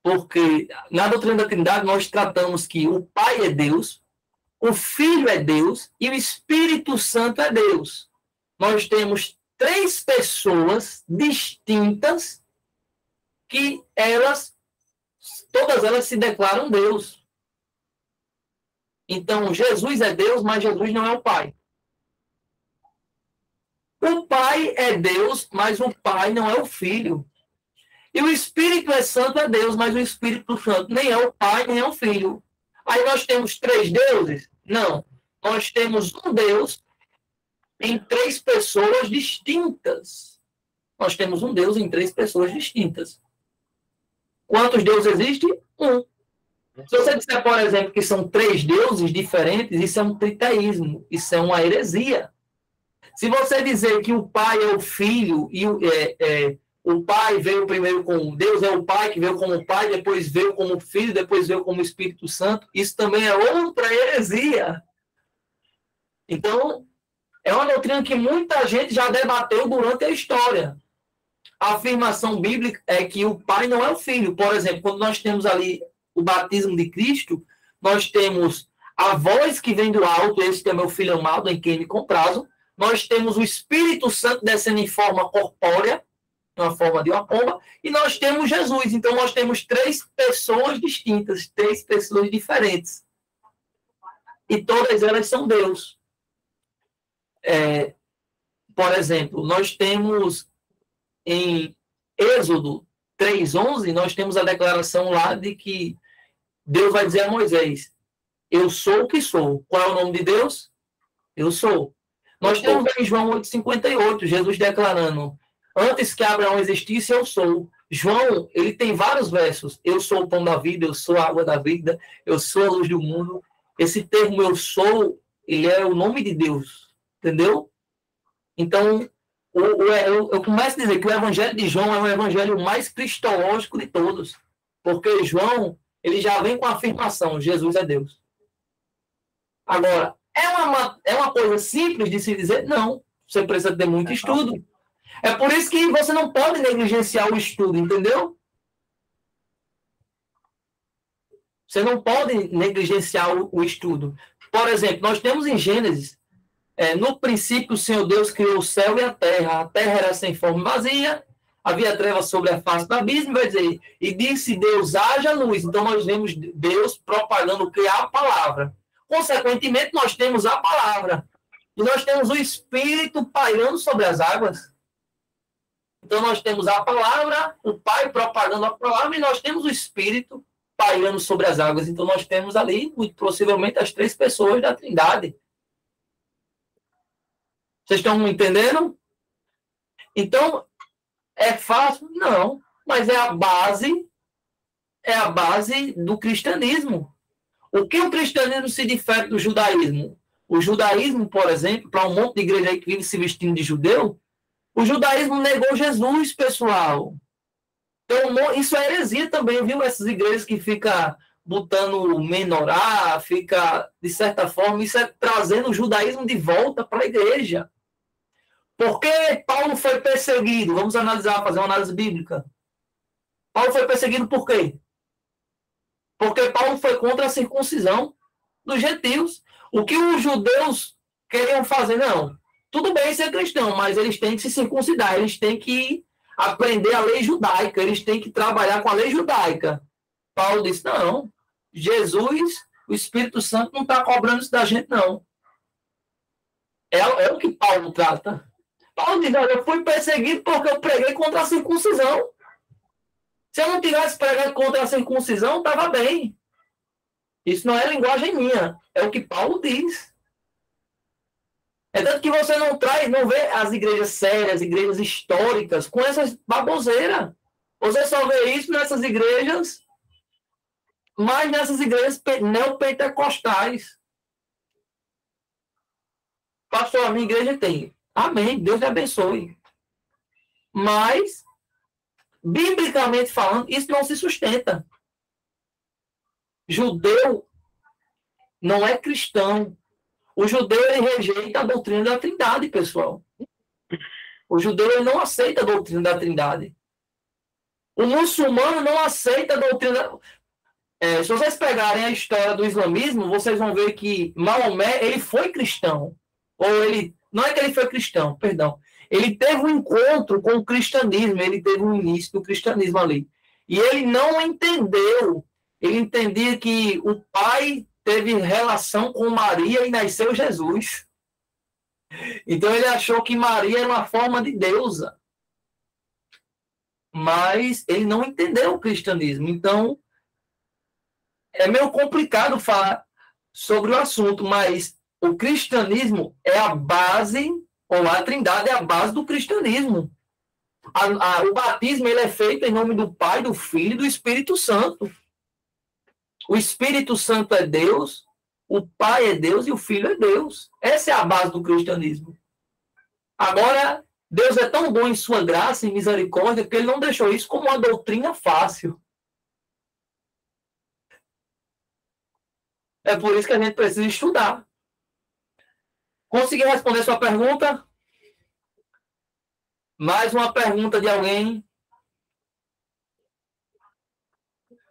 A: Porque na doutrina da Trindade nós tratamos que o Pai é Deus, o Filho é Deus e o Espírito Santo é Deus. Nós temos 3 pessoas distintas que todas elas se declaram Deus. Então, Jesus é Deus, mas Jesus não é o Pai. O Pai é Deus, mas o Pai não é o Filho. E o Espírito Santo é Deus, mas o Espírito Santo nem é o Pai, nem é o Filho. Aí nós temos 3 deuses? Não. Nós temos um Deus em 3 pessoas distintas. Nós temos um Deus em 3 pessoas distintas. Quantos deuses existem? Um. Se você disser, por exemplo, que são 3 deuses diferentes, isso é um triteísmo, isso é uma heresia. Se você dizer que o Pai é o Filho e o Pai veio primeiro com Deus, é o Pai que veio como Pai, depois veio como Filho, depois veio como Espírito Santo, isso também é outra heresia. Então, é uma doutrina que muita gente já debateu durante a história. A afirmação bíblica é que o Pai não é o Filho. Por exemplo, quando nós temos ali o batismo de Cristo, nós temos a voz que vem do alto, esse que é meu filho amado, em quem me comprazo, nós temos o Espírito Santo descendo em forma corpórea, na forma de uma pomba, e nós temos Jesus. Então, nós temos 3 pessoas distintas, 3 pessoas diferentes. E todas elas são Deus. Por exemplo, nós temos em Êxodo 3:11, nós temos a declaração lá de que Deus vai dizer a Moisés, eu sou o que sou. Qual é o nome de Deus? Eu sou. Nós temos em João 8:58, Jesus declarando, antes que Abraão existisse, eu sou. João, ele tem vários versos. Eu sou o pão da vida, eu sou a água da vida, eu sou a luz do mundo. Esse termo eu sou, ele é o nome de Deus. Entendeu? Então, eu começo a dizer que o evangelho de João é o evangelho mais cristológico de todos. Porque João, ele já vem com a afirmação, Jesus é Deus. Agora, é uma coisa simples de se dizer? Não. Você precisa ter muito estudo. É por isso que você não pode negligenciar o estudo, entendeu? Você não pode negligenciar o estudo. Por exemplo, nós temos em Gênesis, no princípio o Senhor Deus criou o céu e a terra era sem forma e vazia, havia trevas sobre a face do abismo, vai dizer, e disse Deus, haja luz. Então nós vemos Deus propagando, criar a palavra. Consequentemente, nós temos a palavra. E nós temos o Espírito pairando sobre as águas. Então, nós temos a palavra, o Pai propagando a palavra, e nós temos o Espírito pairando sobre as águas. Então, nós temos ali, muito possivelmente, as 3 pessoas da Trindade. Vocês estão entendendo? Então, é fácil? Não. Mas é a base do cristianismo. O que o cristianismo se difere do judaísmo? O judaísmo, por exemplo, para um monte de igreja aí que vive se vestindo de judeu, o judaísmo negou Jesus, pessoal. Então, isso é heresia também, viu? Essas igrejas que ficam botando menorá, fica, de certa forma, isso é trazendo o judaísmo de volta para a igreja. Por que Paulo foi perseguido? Vamos analisar, fazer uma análise bíblica. Paulo foi perseguido por quê? Porque Paulo foi contra a circuncisão dos gentios. O que os judeus queriam fazer? Não. Tudo bem ser cristão, mas eles têm que se circuncidar, eles têm que aprender a lei judaica, eles têm que trabalhar com a lei judaica. Paulo disse, não, Jesus, o Espírito Santo não está cobrando isso da gente, não. É o que Paulo trata. Paulo diz, olha, eu fui perseguido porque eu preguei contra a circuncisão. Se eu não tivesse pregado contra a circuncisão, estava bem. Isso não é linguagem minha, é o que Paulo diz. É tanto que você não vê as igrejas sérias, igrejas históricas, com essas baboseiras. Você só vê isso nessas igrejas, mas nessas igrejas neopentecostais. Pastor, a minha igreja tem. Amém, Deus te abençoe. Mas, biblicamente falando, isso não se sustenta. Judeu não é cristão. O judeu, ele rejeita a doutrina da Trindade, pessoal. O judeu, ele não aceita a doutrina da Trindade. O muçulmano não aceita a doutrina... se vocês pegarem a história do islamismo, vocês vão ver que Maomé, ele foi cristão. Ou ele... Não é que ele foi cristão, perdão. Ele teve um encontro com o cristianismo, ele teve um início do cristianismo ali. E ele não entendeu. Ele entendia que o pai teve relação com Maria e nasceu Jesus. Então ele achou que Maria era uma forma de deusa. Mas ele não entendeu o cristianismo. Então é meio complicado falar sobre o assunto, mas o cristianismo é a base, ou a Trindade é a base do cristianismo. O batismo ele é feito em nome do Pai, do Filho e do Espírito Santo. O Espírito Santo é Deus, o Pai é Deus e o Filho é Deus. Essa é a base do cristianismo. Agora, Deus é tão bom em sua graça e misericórdia que ele não deixou isso como uma doutrina fácil. É por isso que a gente precisa estudar. Consegui responder sua pergunta? Mais uma pergunta de alguém?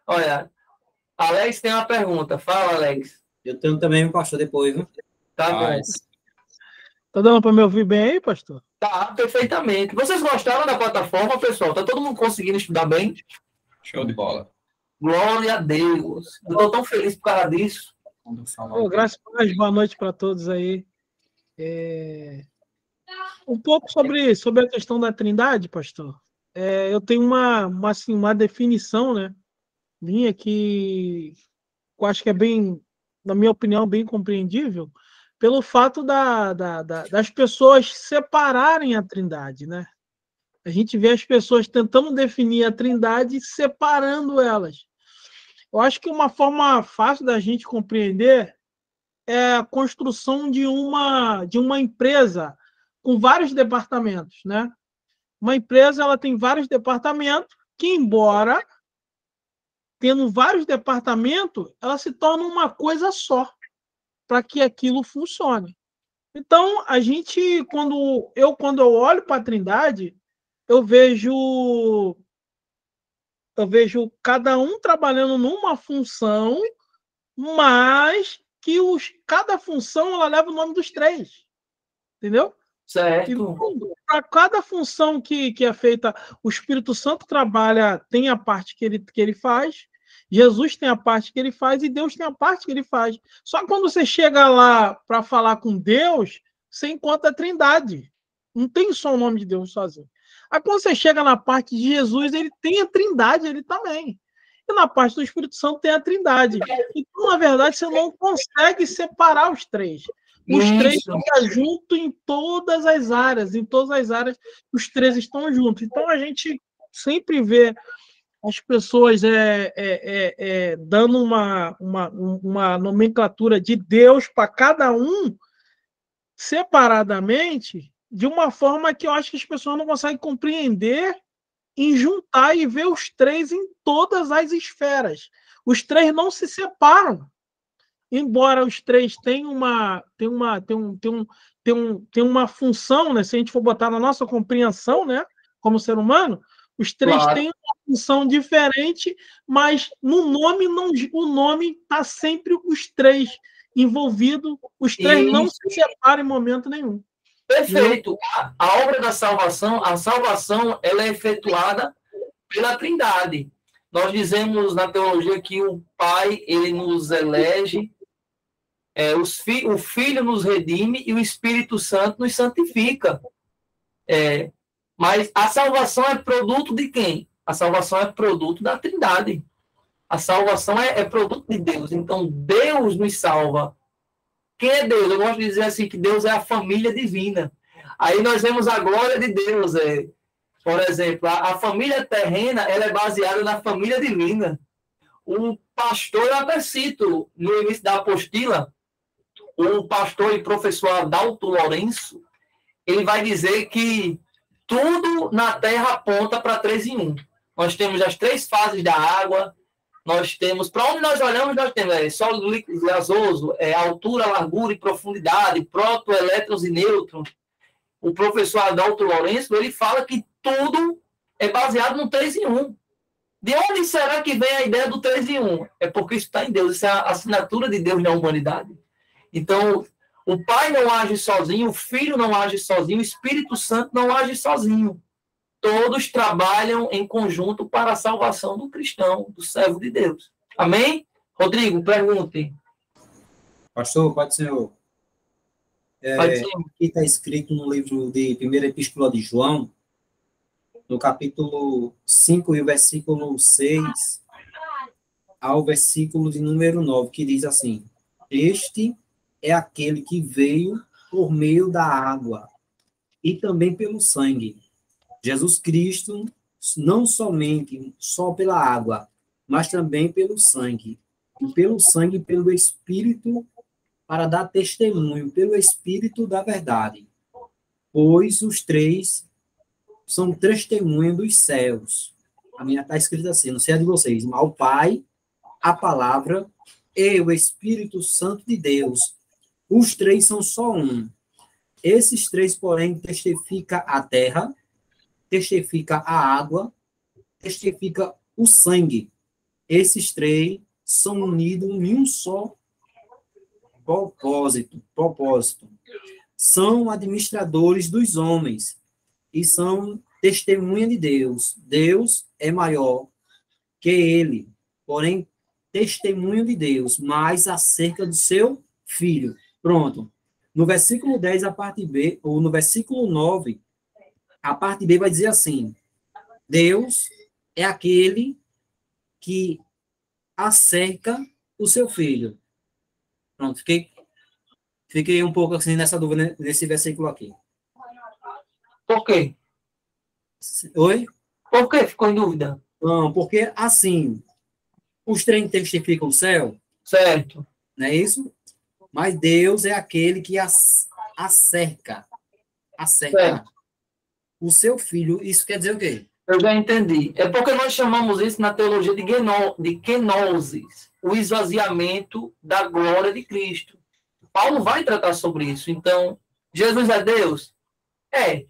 A: Olha, Alex tem uma pergunta. Fala, Alex.
D: Eu tenho também, pastor, depois, viu?
A: Tá bom.
D: Tá dando para me ouvir bem aí, pastor?
A: Tá, perfeitamente. Vocês gostaram da plataforma, pessoal? Tá todo mundo conseguindo estudar bem?
E: Show de bola.
A: Glória a Deus. Eu tô tão feliz por causa disso.
D: Graças a Deus, boa noite para todos aí. Um pouco sobre a questão da Trindade, pastor. Eu tenho uma definição, né, minha que eu acho que é bem, na minha opinião, bem compreendível, pelo fato das pessoas separarem a Trindade, né? A gente vê as pessoas tentando definir a Trindade e separando elas. Eu acho que uma forma fácil da gente compreender é a construção de uma empresa com vários departamentos, né? Uma empresa ela tem vários departamentos que, embora tendo vários departamentos, ela se torna uma coisa só para que aquilo funcione. Então, a gente, quando eu olho para a Trindade, eu vejo cada um trabalhando numa função, mas que cada função ela leva o nome dos três. Entendeu?
A: Certo.
D: Então, para cada função que é feita, o Espírito Santo trabalha, tem a parte que ele faz, Jesus tem a parte que ele faz e Deus tem a parte que ele faz. Só que quando você chega lá para falar com Deus, você encontra a Trindade. Não tem só o nome de Deus sozinho. Aí quando você chega na parte de Jesus, ele tem a Trindade, ele também. E na parte do Espírito Santo tem a Trindade. Então, na verdade, você não consegue separar os três. Os três estão juntos em todas as áreas. Em todas as áreas, os três estão juntos. Então, a gente sempre vê as pessoas dando uma nomenclatura de Deus para cada um separadamente, de uma forma que eu acho que as pessoas não conseguem compreender em juntar e ver os três em todas as esferas. Os três não se separam. Embora os três tenham uma função, né? Se a gente for botar na nossa compreensão, né? Como ser humano, os três têm uma função diferente, mas no nome o nome está sempre os três envolvidos, os três não se separam em momento nenhum.
A: Perfeito. A obra da salvação, a salvação, ela é efetuada pela Trindade. Nós dizemos na teologia que o Pai, ele nos elege, o Filho nos redime e o Espírito Santo nos santifica. Mas a salvação é produto de quem? A salvação é produto da Trindade. A salvação é produto de Deus. Então, Deus nos salva. Quem é Deus? Eu gosto de dizer assim, que Deus é a família divina. Aí nós vemos a glória de Deus. Por exemplo, a família terrena ela é baseada na família divina. O pastor, eu até cito no início da apostila, o pastor e professor Adalto Lourenço, ele vai dizer que tudo na Terra aponta para 3 em 1. Nós temos as 3 fases da água, nós temos, para onde nós olhamos, nós temos sólido, líquido e gasoso, altura, largura e profundidade, próton, elétrons e nêutrons. O professor Adalto Lourenço, ele fala que tudo é baseado no 3 em 1. De onde será que vem a ideia do 3 em 1? É porque isso está em Deus, isso é a assinatura de Deus na humanidade. Então, o Pai não age sozinho, o Filho não age sozinho, o Espírito Santo não age sozinho. Todos trabalham em conjunto para a salvação do cristão, do servo de Deus. Amém? Rodrigo, pergunte.
F: Pastor, pode ser eu. Aqui está escrito no livro de Primeira Epístola de João, no capítulo 5 e o versículo 6 ao versículo de número 9, que diz assim: Este é aquele que veio por meio da água e também pelo sangue. Jesus Cristo, não somente só pela água, mas também pelo sangue. E pelo sangue e pelo Espírito, para dar testemunho, pelo Espírito da verdade. Pois os 3 são testemunhas dos céus. A minha está escrita assim, não sei a de vocês, mas o Pai, a Palavra e o Espírito Santo de Deus. Os 3 são só um. Esses 3, porém, testifica a terra, testifica a água, testifica o sangue. Esses 3 são unidos em um só propósito. são administradores dos homens e são testemunha de Deus. Deus é maior que ele, porém, testemunho de Deus, mas acerca do seu filho. Pronto. No versículo 10, a parte B, ou no versículo 9, a parte B vai dizer assim: Deus é aquele que acerca o seu filho. Pronto, fiquei um pouco assim nessa dúvida nesse versículo aqui.
A: Por quê?
F: Oi?
A: Por que ficou em dúvida?
F: Não, porque assim, os trem testificam o céu,
A: Certo.
F: não é isso? Mas Deus é aquele que acerca
A: Certo.
F: o seu filho. Isso quer dizer o quê?
A: Eu já entendi. É porque nós chamamos isso na teologia de kenosis, o esvaziamento da glória de Cristo. Paulo vai tratar sobre isso. Então, Jesus é Deus? É.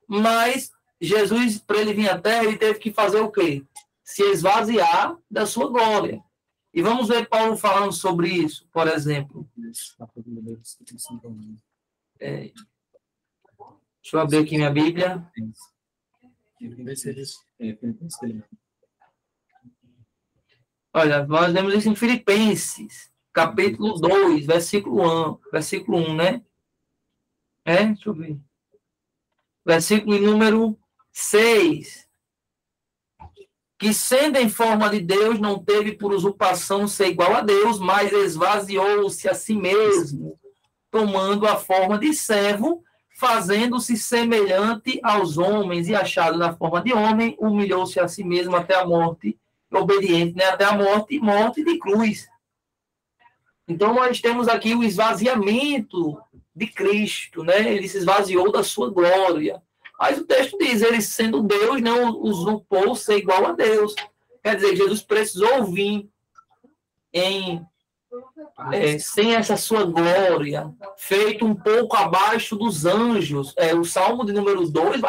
A: Mas Jesus, para ele vir à Terra, ele teve que fazer o quê? Se esvaziar da sua glória. E vamos ver Paulo falando sobre isso, por exemplo. Deixa eu abrir aqui minha Bíblia. Olha, nós lemos isso em Filipenses, capítulo 2, versículo 1, né? Deixa eu ver. Versículo número 6. Que sendo em forma de Deus, não teve por usurpação ser igual a Deus, mas esvaziou-se a si mesmo, tomando a forma de servo, fazendo-se semelhante aos homens, e achado na forma de homem, humilhou-se a si mesmo até a morte, obediente, né? Até a morte de cruz. Então, nós temos aqui o esvaziamento de Cristo, né? Ele se esvaziou da sua glória. Mas o texto diz, ele sendo Deus, não usurpou ser igual a Deus. Quer dizer, Jesus precisou vir sem essa sua glória, feito um pouco abaixo dos anjos. O Salmo de número 2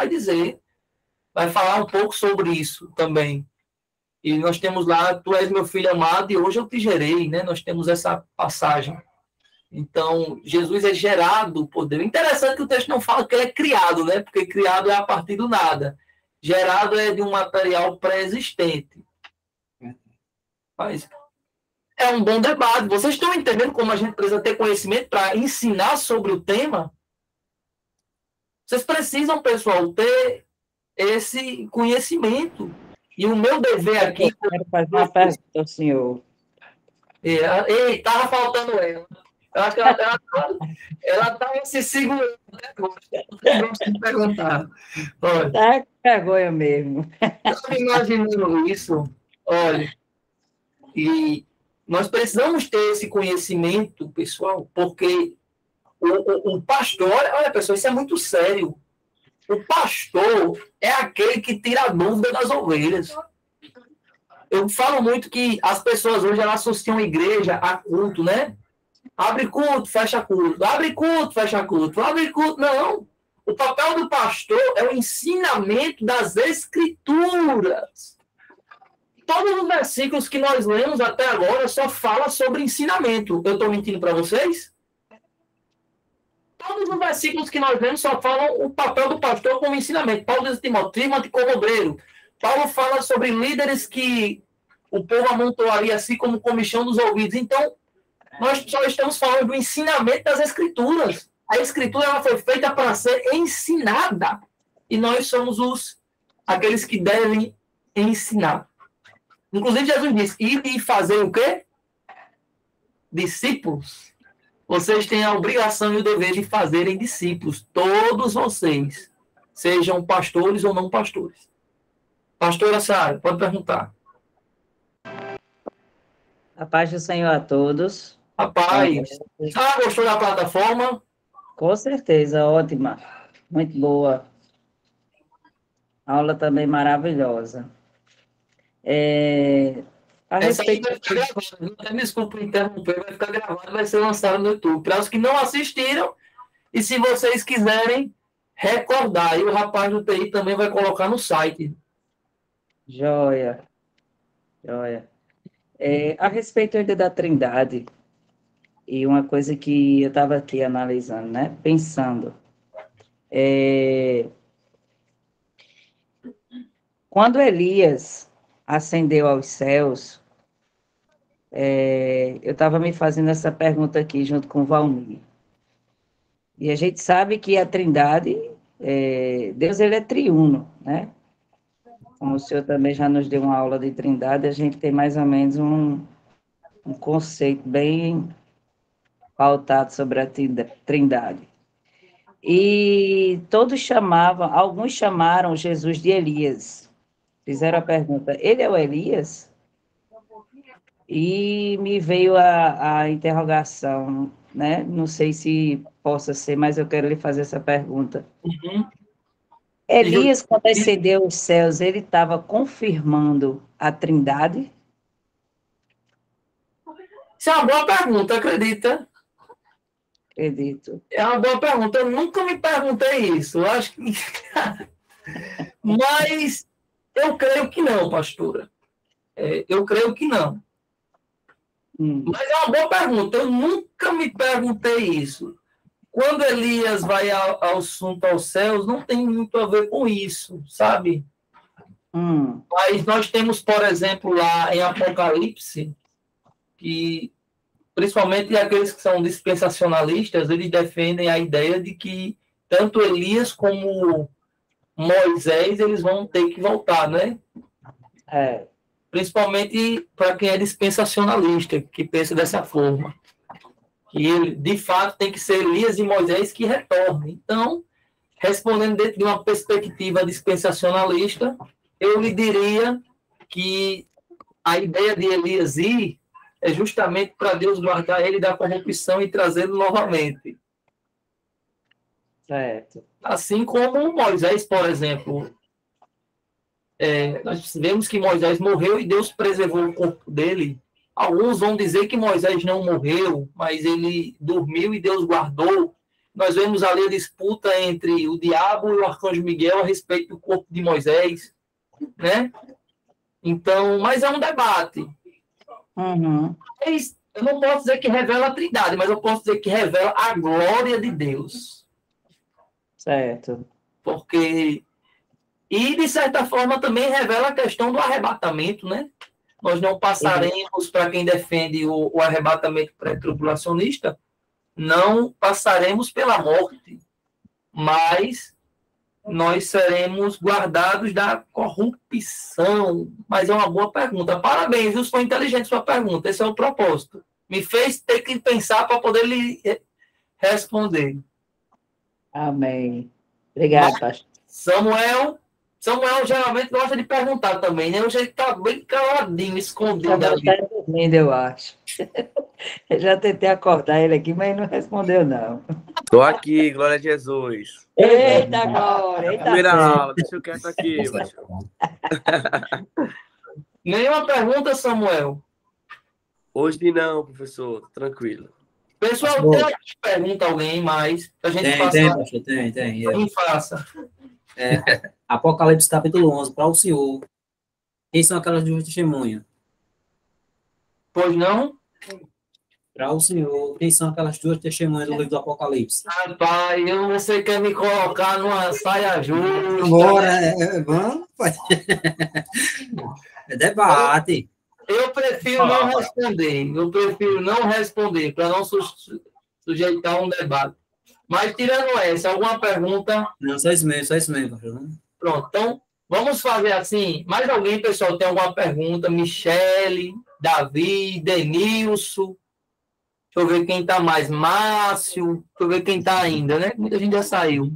A: vai falar um pouco sobre isso também. E nós temos lá, tu és meu filho amado e hoje eu te gerei, né? Nós temos essa passagem. Então, Jesus é gerado por Deus. Interessante que o texto não fala que ele é criado, né? Porque criado é a partir do nada. Gerado é de um material pré-existente. Mas é um bom debate. Vocês estão entendendo como a gente precisa ter conhecimento para ensinar sobre o tema? Vocês precisam, pessoal, ter esse conhecimento. E o meu dever aqui...
E: Eu quero fazer uma pergunta ao senhor.
A: Estava faltando ela. Eu acho que ela está se segurando. Não gosto de perguntar. Olha,
E: Tá com vergonha mesmo.
A: eu imaginando isso, olha, e nós precisamos ter esse conhecimento, pessoal, porque o pastor, olha, pessoal, isso é muito sério. O pastor é aquele que tira a dúvida das ovelhas. Eu falo muito que as pessoas hoje elas associam igreja a culto, né? Abre culto, fecha culto. Abre culto, fecha culto. Abre culto. Não. O papel do pastor é o ensinamento das Escrituras. Todos os versículos que nós lemos até agora só falam sobre ensinamento. Eu estou mentindo para vocês? Todos os versículos que nós lemos só falam o papel do pastor como ensinamento. Paulo diz a Timóteo como obreiro. Paulo fala sobre líderes que o povo amontoaria assim como comichão dos ouvidos. Então, nós só estamos falando do ensinamento das Escrituras. A Escritura ela foi feita para ser ensinada. E nós somos aqueles que devem ensinar. Inclusive, Jesus disse, ir e fazer o quê? Discípulos. Vocês têm a obrigação e o dever de fazerem discípulos. Todos vocês. Sejam pastores ou não pastores. Pastora Sara, pode perguntar.
E: A paz do Senhor a todos.
A: Rapaz, gostou da plataforma?
E: Com certeza, ótima. Muito boa. Aula também maravilhosa. A
A: Essa aí
E: respeito...
A: vai ficar gravada. Desculpa interromper, vai ficar gravado, vai ser lançado no YouTube. Para os que não assistiram, e se vocês quiserem recordar, e o rapaz do TI também vai colocar no site.
E: Joia. Joia. A respeito ainda da Trindade, E uma coisa que eu estava aqui analisando, né? Pensando. Quando Elias ascendeu aos céus, eu estava me fazendo essa pergunta aqui junto com o Valmir. E a gente sabe que a Trindade, Deus ele é triuno, né? Como o senhor também já nos deu uma aula de Trindade, a gente tem mais ou menos um conceito bem pautado sobre a Trindade. E alguns chamaram Jesus de Elias. Fizeram a pergunta, ele é o Elias? E me veio a interrogação, né? Não sei se possa ser, mas eu quero lhe fazer essa pergunta.
A: Uhum.
E: Elias, quando ascendeu os céus, ele estava confirmando a Trindade?
A: Isso é uma boa pergunta, acredita?
E: Acredito.
A: É uma boa pergunta. Eu nunca me perguntei isso. Eu acho que... Mas eu creio que não, pastora. Eu creio que não. Mas é uma boa pergunta. Eu nunca me perguntei isso. Quando Elias vai ao assunto aos céus, não tem muito a ver com isso, sabe? Mas nós temos, por exemplo, lá em Apocalipse, que principalmente aqueles que são dispensacionalistas, eles defendem a ideia de que tanto Elias como Moisés, eles vão ter que voltar, né? Principalmente para quem é dispensacionalista, que pensa dessa forma. Que ele, de fato, tem que ser Elias e Moisés que retornem. Então, respondendo dentro de uma perspectiva dispensacionalista, eu lhe diria que a ideia de Elias ir é justamente para Deus guardar ele da corrupção e trazê-lo novamente.
E: Certo.
A: Assim como Moisés, por exemplo. Nós vemos que Moisés morreu e Deus preservou o corpo dele. Alguns vão dizer que Moisés não morreu, mas ele dormiu e Deus guardou. Nós vemos ali a disputa entre o diabo e o arcanjo Miguel a respeito do corpo de Moisés, né? Então, mas é um debate. Eu não posso dizer que revela a Trindade, mas eu posso dizer que revela a glória de Deus.
E: Certo.
A: Porque... E, de certa forma, também revela a questão do arrebatamento, né? Nós não passaremos, para quem defende o arrebatamento pré-tribulacionista, não passaremos pela morte, mas nós seremos guardados da corrupção. Mas é uma boa pergunta. Parabéns, viu? Foi inteligente sua pergunta. Esse é o propósito. Me fez ter que pensar para poder lhe responder.
E: Amém. Obrigado, pastor.
A: Samuel geralmente gosta de perguntar também, né? Hoje ele está bem caladinho, escondido.
E: Está dormindo, eu acho. Eu já tentei acordar ele aqui, mas não respondeu, não.
B: Estou aqui, glória a Jesus.
E: Eita, glória! Eita,
B: primeira aula, deixa eu quieto aqui.
A: Nenhuma pergunta, Samuel?
B: Hoje não, professor, tranquilo.
A: Pessoal, tem alguma pergunta alguém mais? A gente
F: Tem.
A: Quem faça.
F: Apocalipse capítulo 11, para o senhor. Quem são aquelas duas testemunhas?
A: Pois não?
F: Para o senhor, quem são aquelas duas testemunhas do livro do Apocalipse?
A: Rapaz, você quer me colocar numa saia justa?
F: Agora, vamos? É debate.
A: Eu prefiro não responder, para não sujeitar um debate. Mas, tirando essa, alguma pergunta?
F: Não, só isso mesmo.
A: Pronto, então, vamos fazer assim. Mais alguém, pessoal, tem alguma pergunta? Michele, Davi, Denilson. Deixa eu ver quem está mais. Márcio. Deixa eu ver quem está ainda, né? Muita gente já saiu.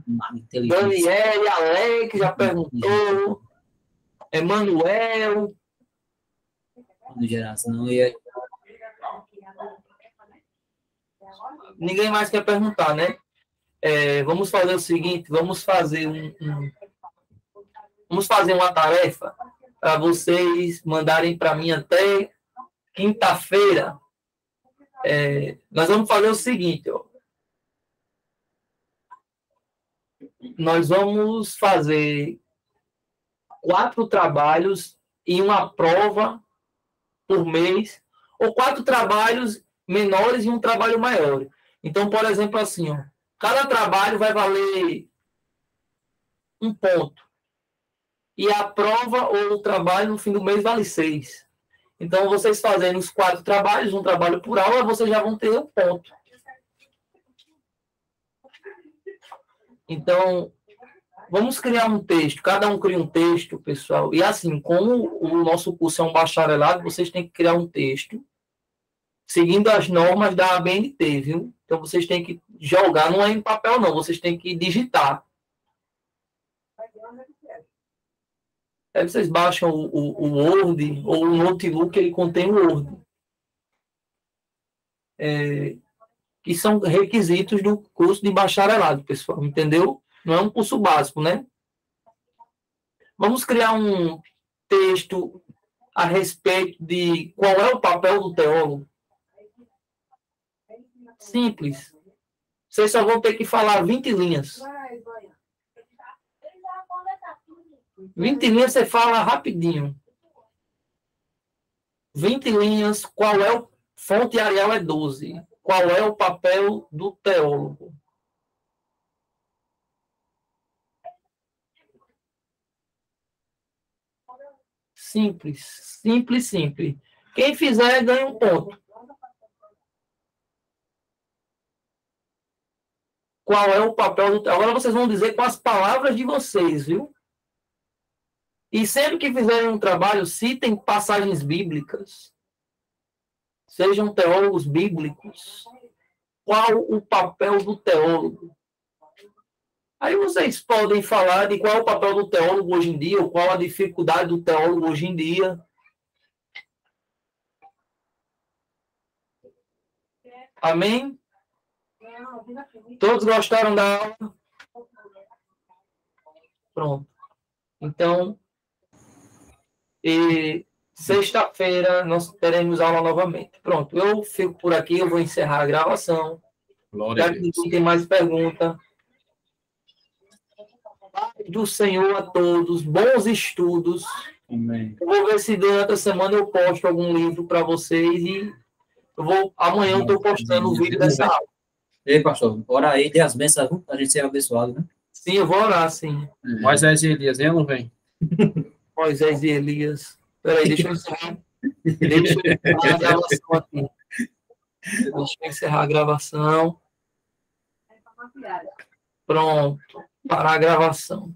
A: Daniele, Alex já perguntou. Emanuel.
F: Geração,
A: Ninguém mais quer perguntar, né? Vamos fazer o seguinte, vamos fazer uma tarefa para vocês mandarem para mim até quinta-feira. Nós vamos fazer o seguinte, ó. Nós vamos fazer 4 trabalhos e uma prova por mês, ou 4 trabalhos menores e um trabalho maior. Então, por exemplo, assim, ó, cada trabalho vai valer 1 ponto. E a prova ou o trabalho no fim do mês vale 6. Então, vocês fazendo os 4 trabalhos, um trabalho por aula, vocês já vão ter 1 ponto. Então, vamos criar um texto. Cada um cria um texto, pessoal. E assim, como o nosso curso é um bacharelado, vocês têm que criar um texto seguindo as normas da ABNT, viu? Então, vocês têm que jogar, não é em papel, não. Vocês têm que digitar. Aí vocês baixam o Word ou o Notebook, ele contém o Word. Que são requisitos do curso de bacharelado, pessoal, entendeu? Não é um curso básico, né? Vamos criar um texto a respeito de qual é o papel do teólogo. Simples. Vocês só vão ter que falar 20 linhas. 20 linhas você fala rapidinho. 20 linhas, qual é o... Fonte Arial é 12. Qual é o papel do teólogo? Simples, simples, simples. Quem fizer ganha 1 ponto. Qual é o papel do teólogo? Agora vocês vão dizer com as palavras de vocês, viu? E sempre que fizerem um trabalho, citem passagens bíblicas. Sejam teólogos bíblicos. Qual o papel do teólogo? Aí vocês podem falar de qual é o papel do teólogo hoje em dia, ou qual a dificuldade do teólogo hoje em dia. Amém? Todos gostaram da aula? Pronto. Então, sexta-feira nós teremos aula novamente. Pronto, eu fico por aqui, eu vou encerrar a gravação. Já que ninguém tem mais pergunta. Paz do Senhor a todos, bons estudos.
F: Amém.
A: Eu vou ver se durante a semana eu posto algum livro para vocês e amanhã eu estou postando o vídeo dessa aula.
F: Ei, pastor, ora aí, dê as bênçãos, a gente ser abençoado, né?
A: Sim, eu vou orar, sim.
B: Moisés e Elias, vem ou não vem?
A: Moisés e Elias. Peraí, deixa eu encerrar. Deixa eu encerrar a gravação aqui. Deixa eu encerrar a gravação. Pronto. Parar a gravação.